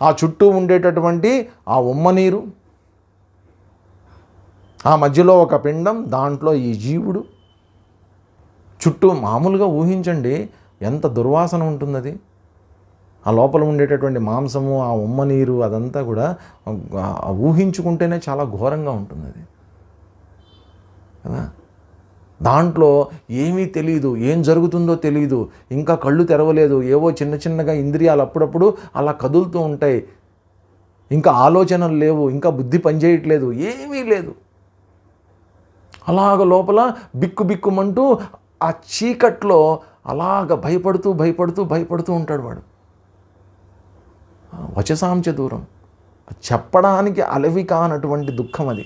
ఆ చుట్టూ ఉండేటటువంటి ఆ ఉమ్మనీరు, ఆ మధ్యలో ఒక పిండం, దాంట్లో ఈ జీవుడు చుట్టూ. మామూలుగా ఊహించండి ఎంత దుర్వాసన ఉంటుంది. ఆ లోపల ఉండేటటువంటి మాంసము, ఆ ఉమ్మనీరు, అదంతా కూడా ఊహించుకుంటేనే చాలా ఘోరంగా ఉంటుంది అది కదా. దాంట్లో ఏమీ తెలియదు, ఏం జరుగుతుందో తెలియదు, ఇంకా కళ్ళు తెరవలేదు, ఏవో చిన్న చిన్నగా ఇంద్రియాలు అప్పుడప్పుడు అలా కదులుతూ ఉంటాయి, ఇంకా ఆలోచనలు లేవు, ఇంకా బుద్ధి పనిచేయట్లేదు, ఏమీ లేదు. అలాగ లోపల బిక్కు బిక్కుమంటూ ఆ చీకట్లో అలాగ భయపడుతూ భయపడుతూ భయపడుతూ ఉంటాడు వాడు. వచసాంచ దూరం, చెప్పడానికి అలవి కానటువంటి దుఃఖం అది.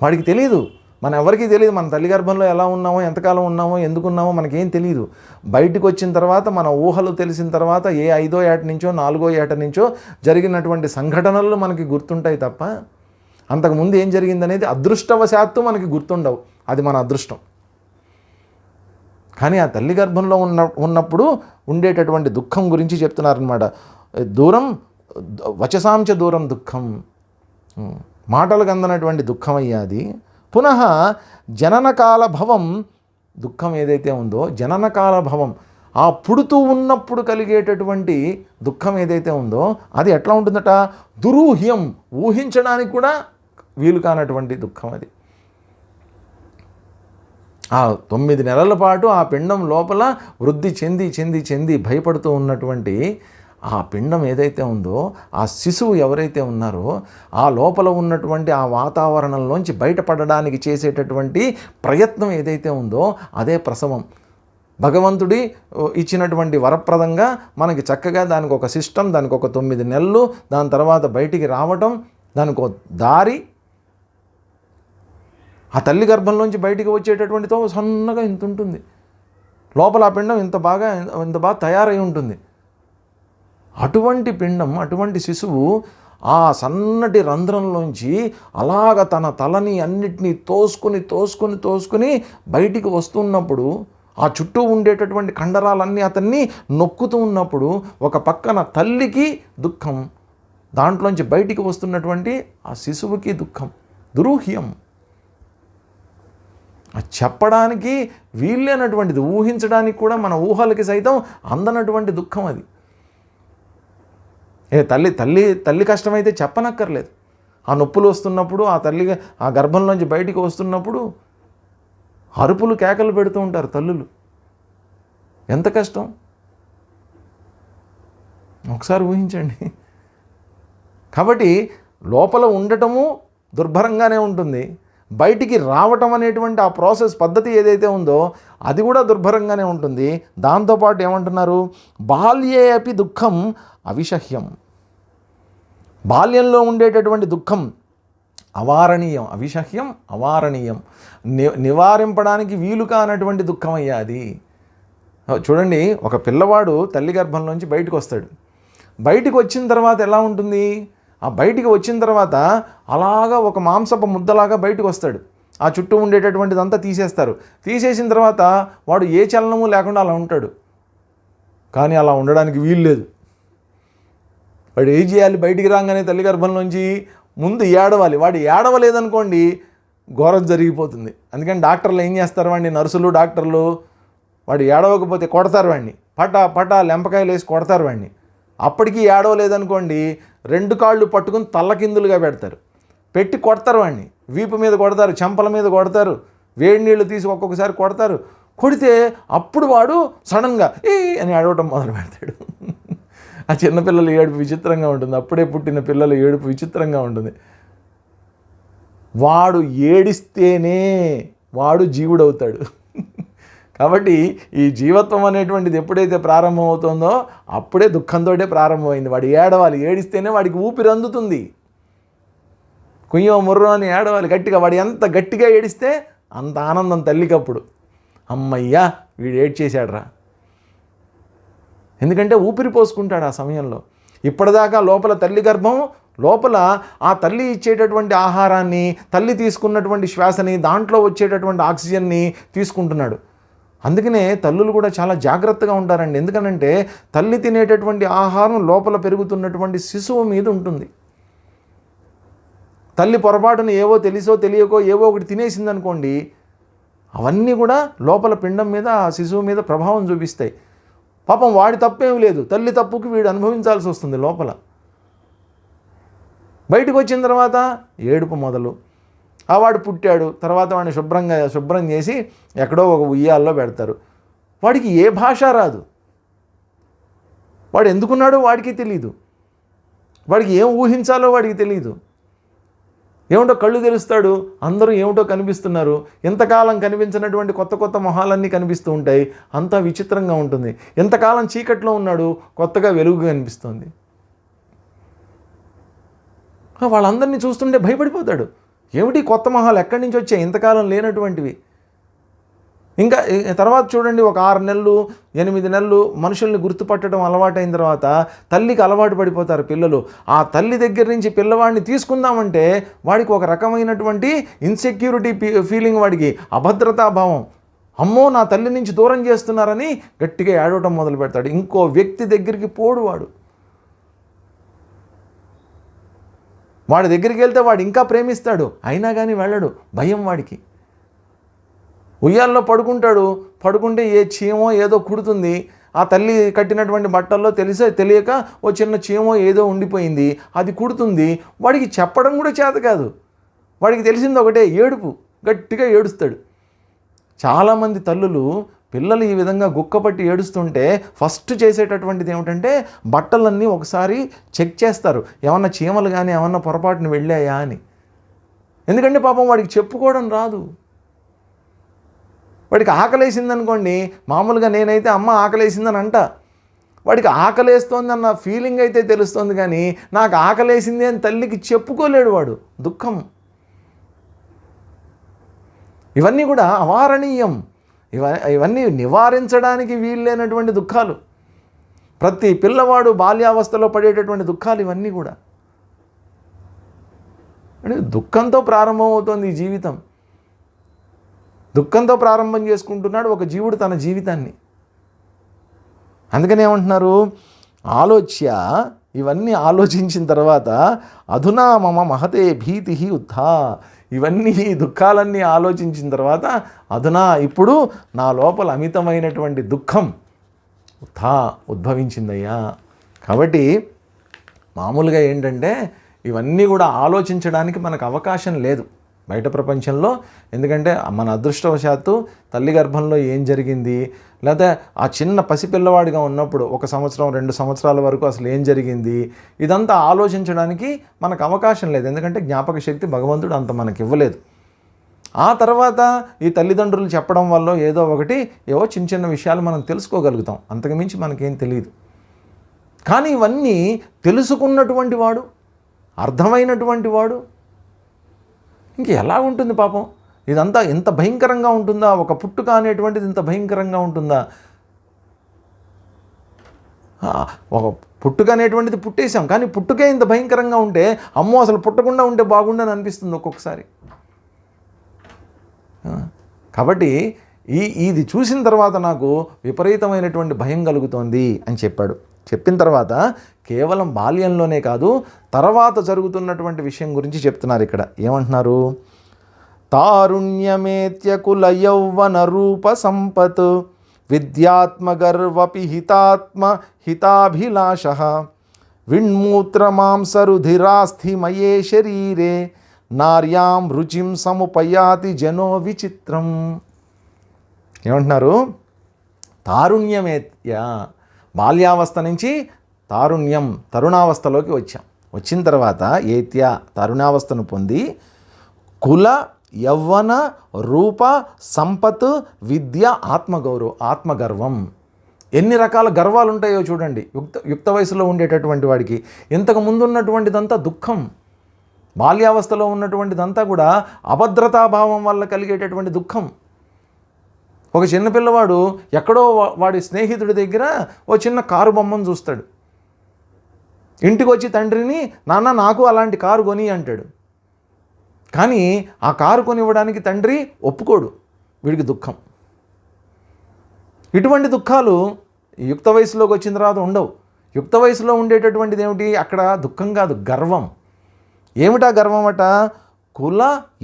వాడికి తెలియదు, మన ఎవరికీ తెలియదు మన తల్లి గర్భంలో ఎలా ఉన్నామో, ఎంతకాలం ఉన్నామో, ఎందుకున్నామో మనకేం తెలియదు. బయటకు వచ్చిన తర్వాత, మన ఊహలు తెలిసిన తర్వాత, ఏ 5వ ఏట నుంచో 4వ ఏట నుంచో జరిగినటువంటి సంఘటనలు మనకి గుర్తుంటాయి తప్ప, అంతకుముందు ఏం జరిగిందనేది అదృష్టవశాత్తు మనకి గుర్తుండవు. అది మన అదృష్టం. కానీ ఆ తల్లి గర్భంలో ఉన్నప్పుడు ఉండేటటువంటి దుఃఖం గురించి చెప్తున్నారనమాట. దూరం వచసాంచ దూరం దుఃఖం, మాటలకు అందనటువంటి దుఃఖం అయ్యాది. పునః జననకాల భవం, దుఃఖం ఏదైతే ఉందో జననకాల భవం, ఆ పుడుతూ ఉన్నప్పుడు కలిగేటటువంటి దుఃఖం ఏదైతే ఉందో అది ఎట్లా ఉంటుందట, దురూహ్యం, ఊహించడానికి కూడా వీలు కానటువంటి దుఃఖం అది. ఆ 9 నెలల పాటు ఆ పిండం లోపల వృద్ధి చెంది చెంది చెంది భయపడుతూ ఉన్నటువంటి ఆ పిండం ఏదైతే ఉందో, ఆ శిశువు ఎవరైతే ఉన్నారో, ఆ లోపల ఉన్నటువంటి ఆ వాతావరణంలోంచి బయటపడడానికి చేసేటటువంటి ప్రయత్నం ఏదైతే ఉందో అదే ప్రసవం. భగవంతుడి ఇచ్చినటువంటి వరప్రదంగా మనకి చక్కగా దానికి ఒక సిస్టమ్, దానికి ఒక 9 నెలలు, దాని తర్వాత బయటికి రావటం, దానికి ఒక దారి. ఆ తల్లి గర్భంలోంచి బయటికి వచ్చేటటువంటితో సన్నగా ఇంత ఉంటుంది, లోపల ఆ పిండం ఇంత బాగా తయారై ఉంటుంది. అటువంటి పిండం, అటువంటి శిశువు ఆ సన్నటి రంధ్రంలోంచి అలాగ తన తలని అన్నిటినీ తోసుకుని తోసుకుని తోసుకుని బయటికి వస్తున్నప్పుడు, ఆ చుట్టూ ఉండేటటువంటి కండరాలన్నీ అతన్ని నొక్కుతూ ఉన్నప్పుడు, ఒక పక్కన తల్లికి దుఃఖం, దాంట్లోంచి బయటికి వస్తున్నటువంటి ఆ శిశువుకి దుఃఖం, దురూహ్యం. చెప్పడానికి వీల్లేనటువంటిది, ఊహించడానికి కూడా మన ఊహలకి సైతం అందనటువంటి దుఃఖం అది. తల్లి తల్లి తల్లి కష్టమైతే చెప్పనక్కర్లేదు. ఆ నొప్పులు వస్తున్నప్పుడు, ఆ తల్లి ఆ గర్భంలోంచి బయటికి వస్తున్నప్పుడు అరుపులు కేకలు పెడుతూ ఉంటారు తల్లులు. ఎంత కష్టం ఒకసారి ఊహించండి. కాబట్టి లోపల ఉండటము దుర్భరంగానే ఉంటుంది, బయటికి రావటం అనేటువంటి ఆ ప్రాసెస్ పద్ధతి ఏదైతే ఉందో అది కూడా దుర్భరంగానే ఉంటుంది. దాంతోపాటు ఏమంటున్నారు, బాల్యే అపి దుఃఖం అవిషహ్యం. బాల్యంలో ఉండేటటువంటి దుఃఖం అవారణీయం, అవిషహ్యం అవారణీయం, నివారింపడానికి వీలు కానటువంటి దుఃఖం అయ్యా అది. చూడండి, ఒక పిల్లవాడు తల్లి గర్భంలోంచి బయటకు వస్తాడు. బయటికి వచ్చిన తర్వాత ఎలా ఉంటుంది, ఆ బయటికి వచ్చిన తర్వాత అలాగా ఒక మాంసపు ముద్దలాగా బయటకు వస్తాడు. ఆ చుట్టూ ఉండేటటువంటిదంతా తీసేస్తారు. తీసేసిన తర్వాత వాడు ఏ చలనము లేకుండా అలా ఉంటాడు. కానీ అలా ఉండడానికి వీలు లేదు. వాడు ఏం చేయాలి, బయటికి రాగానే తల్లి గర్భంలోంచి ముందు ఏడవాలి. వాడు ఏడవలేదనుకోండి ఘోరం జరిగిపోతుంది. అందుకని డాక్టర్లు ఏం చేస్తారు, వాడిని నర్సులు డాక్టర్లు వాడు ఏడవకపోతే కొడతారు, వాడిని పటా లెంపకాయలు వేసి కొడతారు వాడిని. అప్పటికీ ఏడవలేదనుకోండి 2 కాళ్ళు పట్టుకుని తల్లకిందులుగా పెట్టి కొడతారు వాడిని. వీపు మీద కొడతారు, చెంపల మీద కొడతారు, వేడి నీళ్ళు తీసి ఒక్కొక్కసారి కొడతారు. కొడితే అప్పుడు వాడు సడన్గా అని ఏడవటం మొదలు పెడతాడు. ఆ చిన్నపిల్లల ఏడుపు విచిత్రంగా ఉంటుంది. అప్పుడే పుట్టిన పిల్లల ఏడుపు విచిత్రంగా ఉంటుంది. వాడు ఏడిస్తేనే వాడు జీవుడవుతాడు. కాబట్టి ఈ జీవత్వం అనేటువంటిది ఎప్పుడైతే ప్రారంభమవుతుందో అప్పుడే దుఃఖంతో ప్రారంభమైంది. వాడు ఏడవాలి, ఏడిస్తేనే వాడికి ఊపిరి అందుతుంది. కుయ్యో ముర్రో అని ఏడవాలి గట్టిగా. వాడు ఎంత గట్టిగా ఏడిస్తే అంత ఆనందం తల్లికి. అప్పుడు అమ్మయ్యా వీడు ఏడ్చేశాడురా, ఎందుకంటే ఊపిరి పోసుకుంటాడు ఆ సమయంలో. ఇప్పటిదాకా లోపల తల్లి గర్భం లోపల ఆ తల్లి ఇచ్చేటటువంటి ఆహారాన్ని, తల్లి తీసుకున్నటువంటి శ్వాసని, దాంట్లో వచ్చేటటువంటి ఆక్సిజన్ని తీసుకుంటున్నాడు. అందుకనే తల్లులు కూడా చాలా జాగ్రత్తగా ఉంటారండి. ఎందుకనంటే తల్లి తినేటటువంటి ఆహారం లోపల పెరుగుతున్నటువంటి శిశువు మీద ఉంటుంది. తల్లి పొరపాటున ఏవో తెలుసో తెలియకో ఏవో ఒకటి తినేసిందనుకోండి, అవన్నీ కూడా లోపల పిండం మీద, ఆ శిశువు మీద ప్రభావం చూపిస్తాయి. పాపం వాడి తప్పేం లేదు, తల్లి తప్పుకి వీడు అనుభవించాల్సి వస్తుంది లోపల. బయటకు వచ్చిన తర్వాత ఏడుపు మొదలు. ఆ వాడు పుట్టాడు, తర్వాత వాడిని శుభ్రం చేసి ఎక్కడో ఒక ఉయ్యాల్లో పెడతారు. వాడికి ఏ భాష రాదు, వాడు ఎందుకున్నాడో వాడికి తెలియదు, వాడికి ఏం ఊహించాలో వాడికి తెలియదు. ఏమిటో కళ్ళు తెరుస్తాడు, అందరూ ఏమిటో కనిపిస్తున్నారు. ఎంతకాలం కనిపించినటువంటి కొత్త కొత్త మొహాలన్నీ కనిపిస్తూ ఉంటాయి. అంతా విచిత్రంగా ఉంటుంది. ఎంతకాలం చీకట్లో ఉన్నాడు, కొత్తగా వెలుగు కనిపిస్తుంది. వాళ్ళందరినీ చూస్తుంటే భయపడిపోతాడు. ఏమిటి కొత్త మొహాలు ఎక్కడి నుంచి వచ్చాయి, ఇంతకాలం లేనటువంటివి. ఇంకా తర్వాత చూడండి, ఒక 6 నెలలు 8 నెలలు మనుషుల్ని గుర్తుపట్టడం అలవాటైన తర్వాత తల్లికి అలవాటు పడిపోతారు పిల్లలు. ఆ తల్లి దగ్గర నుంచి పిల్లవాడిని తీసుకుందామంటే వాడికి ఒక రకమైనటువంటి ఇన్సెక్యూరిటీ ఫీలింగ్, వాడికి అభద్రతాభావం. అమ్మో నా తల్లి నుంచి దూరం చేస్తున్నారని గట్టిగా ఏడవటం మొదలు పెడతాడు. ఇంకో వ్యక్తి దగ్గరికి పోడు వాడి దగ్గరికి వెళ్తే వాడు ఇంకా ప్రేమిస్తాడు, అయినా కానీ వెళ్ళడు, భయం వాడికి. ఉయ్యాల్లో పడుకుంటే ఏ చీమో ఏదో కుడుతుంది. ఆ తల్లి కట్టినటువంటి బట్టల్లో తెలియక ఓ చిన్న చీమో ఏదో ఉండిపోయింది, అది కుడుతుంది. వాడికి చెప్పడం కూడా చేత కాదు. వాడికి తెలిసింది ఒకటే, ఏడుపు, గట్టిగా ఏడుస్తాడు. చాలామంది తల్లులు పిల్లలు ఈ విధంగా గుక్కపట్టి ఏడుస్తుంటే ఫస్ట్ చేసేటటువంటిది ఏమిటంటే బట్టలన్నీ ఒకసారి చెక్ చేస్తారు, ఏమన్నా చీమలు కానీ ఏమన్నా పొరపాటున వెళ్ళాయా అని. ఎందుకంటే పాపం వాడికి చెప్పుకోవడం రాదు. వాడికి ఆకలేసిందనుకోండి, మామూలుగా నేనైతే అమ్మ ఆకలేసిందని అంట. వాడికి ఆకలేస్తోంది అన్న ఫీలింగ్ అయితే తెలుస్తుంది, కానీ నాకు ఆకలేసింది అని తల్లికి చెప్పుకోలేడు వాడు. దుఃఖం. ఇవన్నీ కూడా అవారణీయం. ఇవన్నీ నివారించడానికి వీల్లేనటువంటి దుఃఖాలు. ప్రతి పిల్లవాడు బాల్యావస్థలో పడేటటువంటి దుఃఖాలు ఇవన్నీ కూడా. అంటే దుఃఖంతో ప్రారంభమవుతోంది ఈ జీవితం. దుఃఖంతో ప్రారంభం చేసుకుంటున్నాడు ఒక జీవుడు తన జీవితాన్ని. అందుకని ఏమంటున్నారు, ఇవన్నీ ఆలోచించిన తర్వాత అధునా మమ మహతే భీతి ఉత్థా, ఇవన్నీ ఈ దుఃఖాలన్నీ ఆలోచించిన తర్వాత అదునా ఇప్పుడు నా లోపల అమితమైనటువంటి దుఃఖం ఉద్భవించిందయ్యా. కాబట్టి మామూలుగా ఏంటంటే ఇవన్నీ కూడా ఆలోచించడానికి మనకు అవకాశం లేదు బయట ప్రపంచంలో. ఎందుకంటే మన అదృష్టవశాత్తు తల్లి గర్భంలో ఏం జరిగింది, లేదా ఆ చిన్న పసిపిల్లవాడిగా ఉన్నప్పుడు 1 సంవత్సరం 2 సంవత్సరాల వరకు అసలు ఏం జరిగింది, ఇదంతా ఆలోచించడానికి మనకు అవకాశం లేదు. ఎందుకంటే జ్ఞాపక శక్తి భగవంతుడు అంత మనకి ఇవ్వలేదు. ఆ తర్వాత ఈ తల్లిదండ్రులు చెప్పడం వల్ల ఏదో ఒకటి చిన్న చిన్న విషయాలు మనం తెలుసుకోగలుగుతాం, అంతకుమించి మనకేం తెలియదు. కానీ ఇవన్నీ తెలుసుకున్నటువంటి వాడు, అర్థమైనటువంటి వాడు ఇంక ఎలా ఉంటుంది పాపం? ఇదంతా ఎంత భయంకరంగా ఉంటుందా? ఒక పుట్టుక అనేటువంటిది ఇంత భయంకరంగా ఉంటుందా? ఒక పుట్టుక అనేటువంటిది పుట్టేశాం, కానీ పుట్టుకే ఇంత భయంకరంగా ఉంటే అమ్మో అసలు పుట్టకుండా ఉంటే బాగుండని అనిపిస్తుంది ఒక్కొక్కసారి. కాబట్టి ఇది చూసిన తర్వాత నాకు విపరీతమైనటువంటి భయం కలుగుతోంది అని చెప్పాడు. చెప్పిన తర్వాత కేవలం బాల్యంలోనే కాదు, తర్వాత జరుగుతున్నటువంటి విషయం గురించి చెప్తున్నారు. ఇక్కడ ఏమంటున్నారు? తారుణ్యమేత్య కుల యౌవన రూప సంపత్ విద్యాత్మగర్వపి హితాభిలాష విణ్మూత్ర మాంసరుధిరాస్థిమయే శరీరే నార్యాం రుచిం సముపయాతి జనో విచిత్రం. ఏమంటున్నారు? తారుణ్యమేత్య, బాల్యావస్థ నుంచి తారుణ్యం తరుణావస్థలోకి వచ్చిన తర్వాత ఏత్య తరుణావస్థను పొంది కుల యవ్వన రూప సంపత్ విద్య ఆత్మగర్వం. ఎన్ని రకాల గర్వాలు ఉంటాయో చూడండి. యుక్త వయసులో ఉండేటటువంటి వాడికి ఇంతకు ముందు ఉన్నటువంటిదంతా దుఃఖం, బాల్యావస్థలో ఉన్నటువంటిదంతా కూడా అభద్రతాభావం వల్ల కలిగేటటువంటి దుఃఖం. ఒక చిన్నపిల్లవాడు ఎక్కడో వాడి స్నేహితుడి దగ్గర చిన్న కారు బొమ్మను చూస్తాడు. ఇంటికి వచ్చి తండ్రిని, నాన్న నాకు అలాంటి కారు కొని అంటాడు. కానీ ఆ కారు కొనివ్వడానికి తండ్రి ఒప్పుకోడు. వీడికి దుఃఖం. ఇటువంటి దుఃఖాలు యుక్త వయసులోకి వచ్చిన తర్వాత ఉండవు. యుక్త వయసులో ఉండేటటువంటిది ఏమిటి? అక్కడ దుఃఖం కాదు, గర్వం. ఏమిటా గర్వం అట? కుల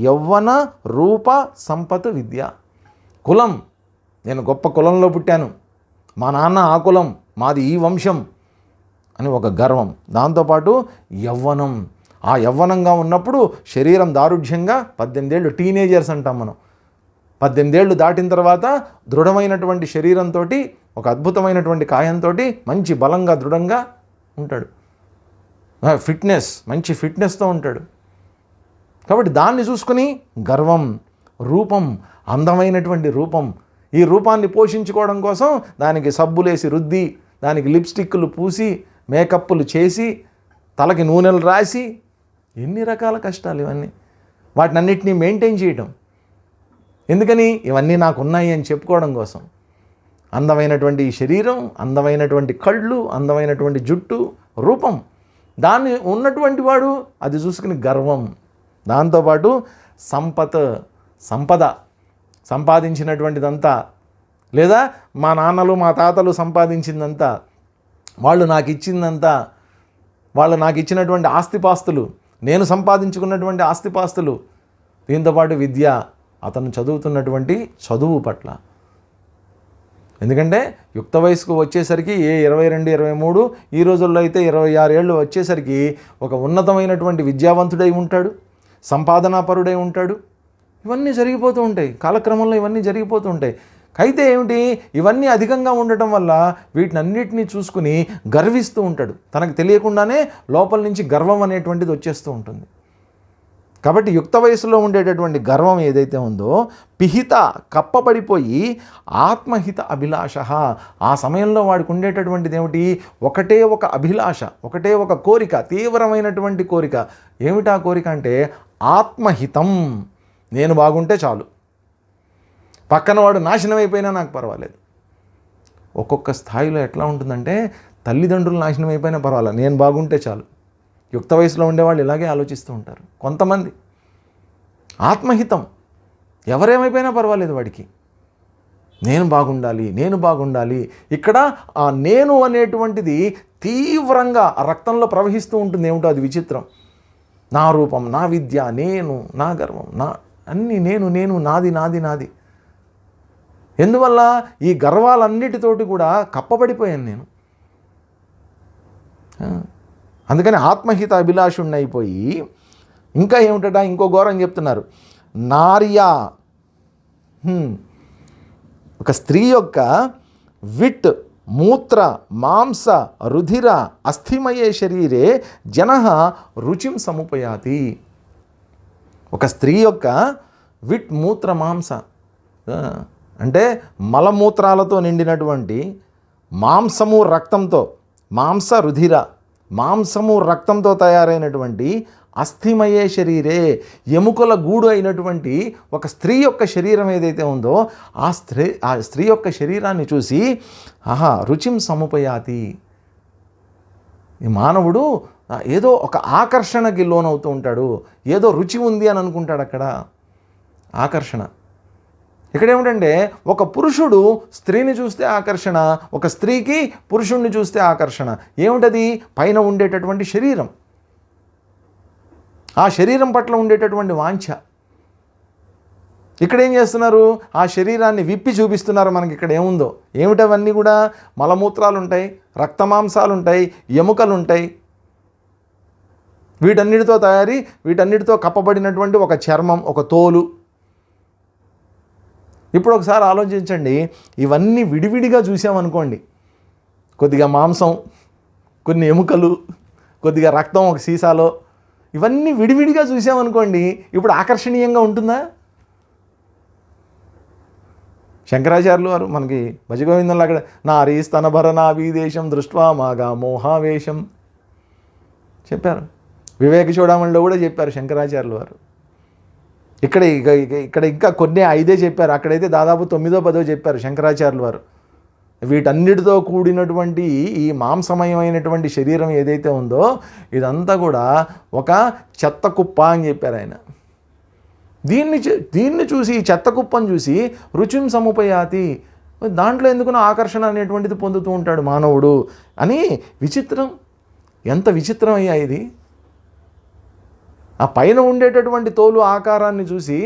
యవ్వన రూప సంపత్ విద్య. కులం, నేను గొప్ప కులంలో పుట్టాను, మా నాన్న ఆ కులం, మాది ఈ వంశం అని ఒక గర్వం. దాంతోపాటు యవ్వనం, ఆ యవ్వనంగా ఉన్నప్పుడు శరీరం దారుఢ్యంగా 18 ఏళ్ళు, టీనేజర్స్ అంటాం మనం. 18 ఏళ్ళు దాటిన తర్వాత దృఢమైనటువంటి శరీరంతో, ఒక అద్భుతమైనటువంటి కాయంతో మంచి బలంగా దృఢంగా ఉంటాడు. ఫిట్నెస్, మంచి ఫిట్నెస్తో ఉంటాడు. కాబట్టి దాన్ని చూసుకుని గర్వం. రూపం, అందమైనటువంటి రూపం. ఈ రూపాన్ని పోషించుకోవడం కోసం దానికి సబ్బులేసి రుద్ది, దానికి లిప్స్టిక్లు పూసి, మేకప్లు చేసి, తలకి నూనెలు రాసి, ఎన్ని రకాల కష్టాలు ఇవన్నీ. వాటిని అన్నిటినీ మెయింటైన్ చేయటం ఎందుకని? ఇవన్నీ నాకు ఉన్నాయి అని చెప్పుకోవడం కోసం. అందమైనటువంటి శరీరం, అందమైనటువంటి కళ్ళు, అందమైనటువంటి జుట్టు, రూపం, దాన్ని ఉన్నటువంటి వాడు అది చూసుకుని గర్వం. దాంతోపాటు సంపద, సంపాదించినటువంటిదంతా, లేదా మా నాన్నలు మా తాతలు సంపాదించిందంతా, వాళ్ళు నాకు ఇచ్చిందంతా, వాళ్ళు నాకు ఇచ్చినటువంటి ఆస్తిపాస్తులు, నేను సంపాదించుకున్నటువంటి ఆస్తిపాస్తులు. దీంతోపాటు విద్య, అతను చదువుతున్నటువంటి చదువు పట్ల. ఎందుకంటే యుక్త వయసుకు వచ్చేసరికి 22, 23, ఈ రోజుల్లో అయితే 26 ఏళ్ళు వచ్చేసరికి ఒక ఉన్నతమైనటువంటి విద్యావంతుడై ఉంటాడు, సంపాదనాపరుడై ఉంటాడు. ఇవన్నీ జరిగిపోతూ ఉంటాయి, కాలక్రమంలో ఇవన్నీ జరిగిపోతూ ఉంటాయి. అయితే ఏమిటి? ఇవన్నీ అధికంగా ఉండటం వల్ల వీటినన్నిటినీ చూసుకుని గర్విస్తూ ఉంటాడు. తనకు తెలియకుండానే లోపల నుంచి గర్వం అనేటువంటిది వచ్చేస్తూ ఉంటుంది. కాబట్టి యుక్త వయసులో ఉండేటటువంటి గర్వం ఏదైతే ఉందో, పిహిత కప్పబడిపోయి ఆత్మహిత అభిలాష. ఆ సమయంలో వాడికి ఉండేటటువంటిది ఏమిటి? ఒకటే ఒక అభిలాష, ఒకటే ఒక కోరిక, తీవ్రమైనటువంటి కోరిక. ఏమిటా కోరిక అంటే ఆత్మహితం. నేను బాగుంటే చాలు, పక్కన వాడు నాశనం అయిపోయినా నాకు పర్వాలేదు. ఒక్కొక్క స్థాయిలో ఎట్లా ఉంటుందంటే, తల్లిదండ్రులు నాశనం అయిపోయినా పర్వాలేదు, నేను బాగుంటే చాలు. యుక్త వయసులో ఉండేవాళ్ళు ఇలాగే ఆలోచిస్తూ ఉంటారు. కొంతమంది ఆత్మహితం, ఎవరేమైపోయినా పర్వాలేదు వాడికి, నేను బాగుండాలి. ఇక్కడ ఆ నేను అనేటువంటిది తీవ్రంగా ఆ రక్తంలో ప్రవహిస్తూ ఉంటుంది. ఏమిటో అది విచిత్రం. నా రూపం, నా విద్య, నేను, నా గర్వం, నా అన్నీ నేను నాది. ఎందువల్ల ఈ గర్వాలన్నిటితోటి కూడా కప్పబడిపోయాను నేను. అందుకని ఆత్మహిత అభిలాషుణ్ణి అయిపోయి ఇంకా ఏమిటట, ఇంకో ఘోరం చెప్తున్నారు. నార్య, ఒక స్త్రీ యొక్క విట్, మూత్ర, మాంస, రుధిర, అస్థిమయే శరీరే జనః రుచిం సముపయాతి. ఒక స్త్రీ యొక్క విట్, మూత్ర, మాంస అంటే మలమూత్రాలతో నిండినటువంటి మాంసము రక్తంతో, మాంస రుధిర, మాంసము రక్తంతో తయారైనటువంటి అస్థిమయే శరీరే, ఎముకల గూడు అయినటువంటి ఒక స్త్రీ యొక్క శరీరం ఏదైతే ఉందో ఆ స్త్రీ యొక్క శరీరాన్ని చూసి రుచిం సముపయాతి. ఈ మానవుడు ఏదో ఒక ఆకర్షణకి లోనవుతూ ఉంటాడు, ఏదో రుచి ఉంది అని అనుకుంటాడు. అక్కడ ఆకర్షణ. ఇక్కడ ఏమిటంటే ఒక పురుషుడు స్త్రీని చూస్తే ఆకర్షణ, ఒక స్త్రీకి పురుషుణ్ణి చూస్తే ఆకర్షణ. ఏమిటది? పైన ఉండేటటువంటి శరీరం, ఆ శరీరం పట్ల ఉండేటటువంటి వాంఛ. ఇక్కడ ఏం చేస్తున్నారు? ఆ శరీరాన్ని విప్పి చూపిస్తున్నారు మనకి. ఇక్కడ ఏముందో ఏమిటవన్నీ కూడా మలమూత్రాలు ఉంటాయి, రక్తమాంసాలు ఉంటాయి, ఎముకలు ఉంటాయి. వీటన్నిటితో కప్పబడినటువంటి ఒక చర్మం, ఒక తోలు. ఇప్పుడు ఒకసారి ఆలోచించండి, ఇవన్నీ విడివిడిగా చూసామనుకోండి, కొద్దిగా మాంసం, కొన్ని ఎముకలు, కొద్దిగా రక్తం ఒక సీసాలో, ఇవన్నీ విడివిడిగా చూసామనుకోండి, ఇప్పుడు ఆకర్షణీయంగా ఉంటుందా? శంకరాచార్యులు వారు మనకి భజగోవిందంలో అక్కడ నారీ స్తనభరనాభీదేశం దృష్ట్వా మాగా మోహావేశం చెప్పారు. వివేక చూడమణిలో కూడా చెప్పారు శంకరాచార్యులు వారు. ఇక్కడ ఇంకా కొన్ని 5 చెప్పారు, అక్కడైతే దాదాపు 9వ 10వ చెప్పారు శంకరాచార్యులు వారు. వీటన్నిటితో కూడినటువంటి ఈ మాంసమయమైనటువంటి శరీరం ఏదైతే ఉందో ఇదంతా కూడా ఒక చెత్త కుప్ప అని చెప్పారు ఆయన. దీన్ని చూసి, ఈ చెత్త కుప్పను చూసి రుచిం సముపయాతి, దాంట్లో ఎందుకునో ఆకర్షణ అనేటువంటిది పొందుతూ ఉంటాడు మానవుడు అని. విచిత్రం, ఎంత విచిత్రం అయ్యా ఇది. ఆ పైన ఉండేటటువంటి తోలు ఆకారాన్ని చూసి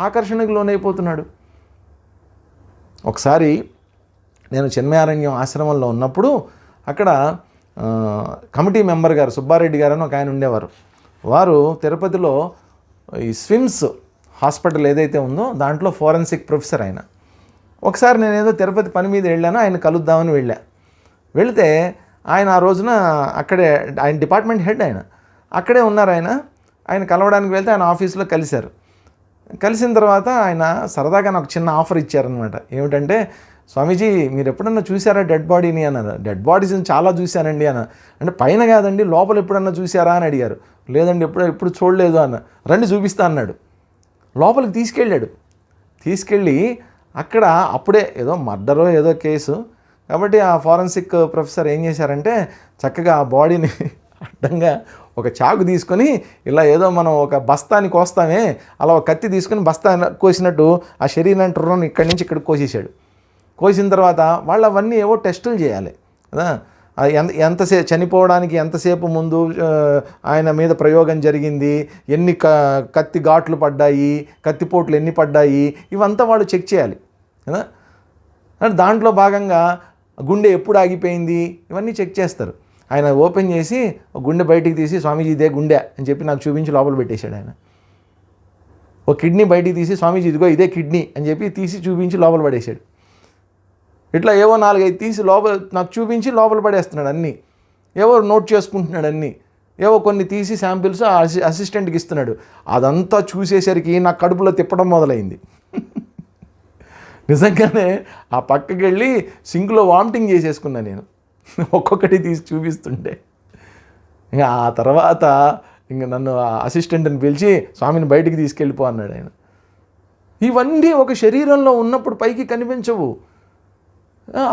ఆకర్షణకు లోనైపోతున్నాడు. ఒకసారి నేను చిన్మయారణ్యం ఆశ్రమంలో ఉన్నప్పుడు అక్కడ కమిటీ మెంబర్ గారు సుబ్బారెడ్డి గారు అని ఒక ఆయన ఉండేవారు. వారు తిరుపతిలో ఈ స్విమ్స్ హాస్పిటల్ ఏదైతే ఉందో దాంట్లో ఫోరెన్సిక్ ప్రొఫెసర్ ఆయన. ఒకసారి నేను ఏదో తిరుపతి పని మీద వెళ్ళాను, ఆయన కలుద్దామని వెళితే ఆయన ఆ రోజున అక్కడే, ఆయన డిపార్ట్మెంట్ హెడ్, ఆయన అక్కడే ఉన్నారు. ఆయన కలవడానికి వెళ్తే ఆయన ఆఫీస్లో కలిసిన తర్వాత ఆయన సరదాగా నాకు చిన్న ఆఫర్ ఇచ్చారనమాట. ఏమిటంటే, స్వామీజీ మీరు ఎప్పుడన్నా చూసారా డెడ్ బాడీని అన్నారు. డెడ్ బాడీస్ని చాలా చూశానండి అన్న. అంటే పైన కాదండి, లోపల ఎప్పుడన్నా చూసారా అని అడిగారు. లేదండి, ఎప్పుడు చూడలేదు అన్న. రండి చూపిస్తా అన్నాడు. లోపలికి తీసుకెళ్ళి అక్కడ అప్పుడే ఏదో మర్డరో ఏదో కేసు కాబట్టి ఆ ఫారెన్సిక్ ప్రొఫెసర్ ఏం చేశారంటే చక్కగా ఆ బాడీని అడ్డంగా ఒక చాకు తీసుకొని ఇలా ఏదో మనం ఒక బస్తాని కోస్తామే అలా ఒక కత్తి తీసుకొని బస్తా కోసినట్టు ఆ శరీరాన్ని ట్రుర్రని ఇక్కడి నుంచి ఇక్కడికి కోసేసాడు. కోసిన తర్వాత వాళ్ళు అవన్నీ ఏవో టెస్టులు చేయాలి కదా, ఎంతసేపు చనిపోవడానికి ఎంతసేపు ముందు ఆయన మీద ప్రయోగం జరిగింది, ఎన్ని కత్తి ఘాట్లు పడ్డాయి, కత్తిపోట్లు ఎన్ని పడ్డాయి, ఇవంతా వాళ్ళు చెక్ చేయాలి కదా. దాంట్లో భాగంగా గుండె ఎప్పుడు ఆగిపోయింది ఇవన్నీ చెక్ చేస్తారు. ఆయన ఓపెన్ చేసి గుండె బయటికి తీసి, స్వామీజీ ఇదే గుండె అని చెప్పి నాకు చూపించి లోపల పెట్టేశాడు. ఆయన ఓ కిడ్నీ బయటికి తీసి, స్వామీజీ ఇదిగో ఇదే కిడ్నీ అని చెప్పి తీసి చూపించి లోపల పడేశాడు. ఇట్లా ఏవో 4-5 తీసి లోపల నాకు చూపించి లోపల పడేస్తున్నాడు. అన్నీ ఏవో నోట్ చేసుకుంటున్నాడు. ఏవో కొన్ని తీసి శాంపిల్స్ అసిస్టెంట్కి ఇస్తున్నాడు. అదంతా చూసేసరికి నా కడుపులో తిప్పడం మొదలైంది. నిజంగానే ఆ పక్కకి వెళ్ళి సింక్లో వామిటింగ్ చేసేసుకున్నాను నేను, ఒక్కొక్కటి తీసి చూపిస్తుంటే. ఇంకా ఆ తర్వాత ఇంక నన్ను అసిస్టెంట్ని పిలిచి స్వామిని బయటికి తీసుకెళ్ళిపో అన్నాడు ఆయన. ఇవన్నీ ఒక శరీరంలో ఉన్నప్పుడు పైకి కనిపించవు,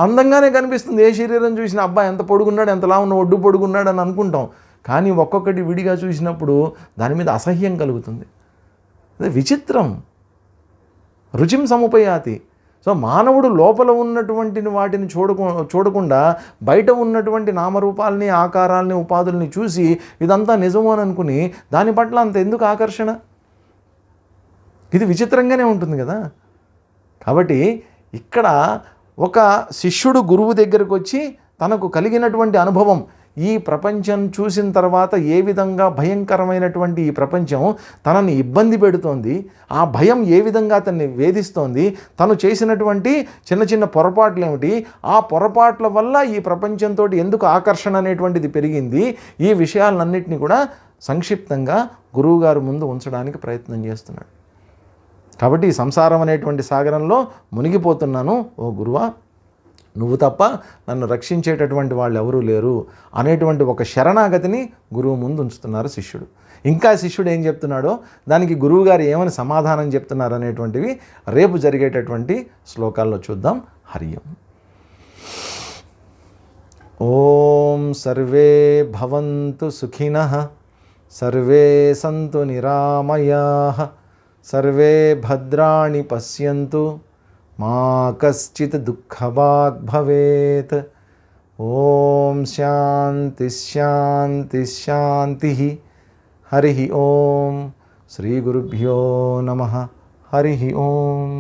అందంగానే కనిపిస్తుంది. ఏ శరీరం చూసినా అబ్బాయి ఎంత పొడుగున్నాడు, ఎంతలా ఉన్న ఒడ్డు పొడుగున్నాడు అని అనుకుంటాం. కానీ ఒక్కొక్కటి విడిగా చూసినప్పుడు దాని మీద అసహ్యం కలుగుతుంది. అదే విచిత్రం. రుచిం సముపయాతి. సో సో మానవుడు లోపల ఉన్నటువంటి వాటిని చూడకుండా బయట ఉన్నటువంటి నామరూపాలని, ఆకారాలని, ఉపాధుల్ని చూసి ఇదంతా నిజము అని అనుకుని దాని పట్ల అంత ఎందుకు ఆకర్షణ? ఇది విచిత్రంగానే ఉంటుంది కదా. కాబట్టి ఇక్కడ ఒక శిష్యుడు గురువు దగ్గరకు వచ్చి తనకు కలిగినటువంటి అనుభవం, ఈ ప్రపంచం చూసిన తర్వాత ఏ విధంగా భయంకరమైనటువంటి ఈ ప్రపంచం తనని ఇబ్బంది పెడుతోంది, ఆ భయం ఏ విధంగా అతన్ని వేధిస్తోంది, తను చేసినటువంటి చిన్న చిన్న పొరపాట్లు ఏమిటి, ఆ పొరపాట్ల వల్ల ఈ ప్రపంచంతో ఎందుకు ఆకర్షణ అనేటువంటిది పెరిగింది, ఈ విషయాలన్నింటినీ కూడా సంక్షిప్తంగా గురువుగారు ముందు ఉంచడానికి ప్రయత్నం చేస్తున్నాడు. కాబట్టి ఈ సంసారం అనేటువంటి సాగరంలో మునిగిపోతున్నాను, ఓ గురువా, నువ్వు తప్ప నన్ను రక్షించేటటువంటి వాళ్ళు ఎవరూ లేరు అనేటువంటి ఒక శరణాగతిని గురువు ముందు ఉంచుతున్నారు శిష్యుడు. ఇంకా శిష్యుడు ఏం చెప్తున్నాడో, దానికి గురువుగారు ఏమని సమాధానం చెప్తున్నారు అనేటువంటివి రేపు జరిగేటటువంటి శ్లోకాల్లో చూద్దాం. హరి ఓం. ఓం సర్వే భవంతు సుఖినః, సర్వే సంతు నిరామయాః, సర్వే భద్రాణి పశ్యంతు, మా కశ్చిత్ దుఃఖభాగ్ భవేత్. ఓం శాంతి శాంతి శాంతి. హరి ఓం. శ్రీ గురుభ్యో నమః. హరి ఓం.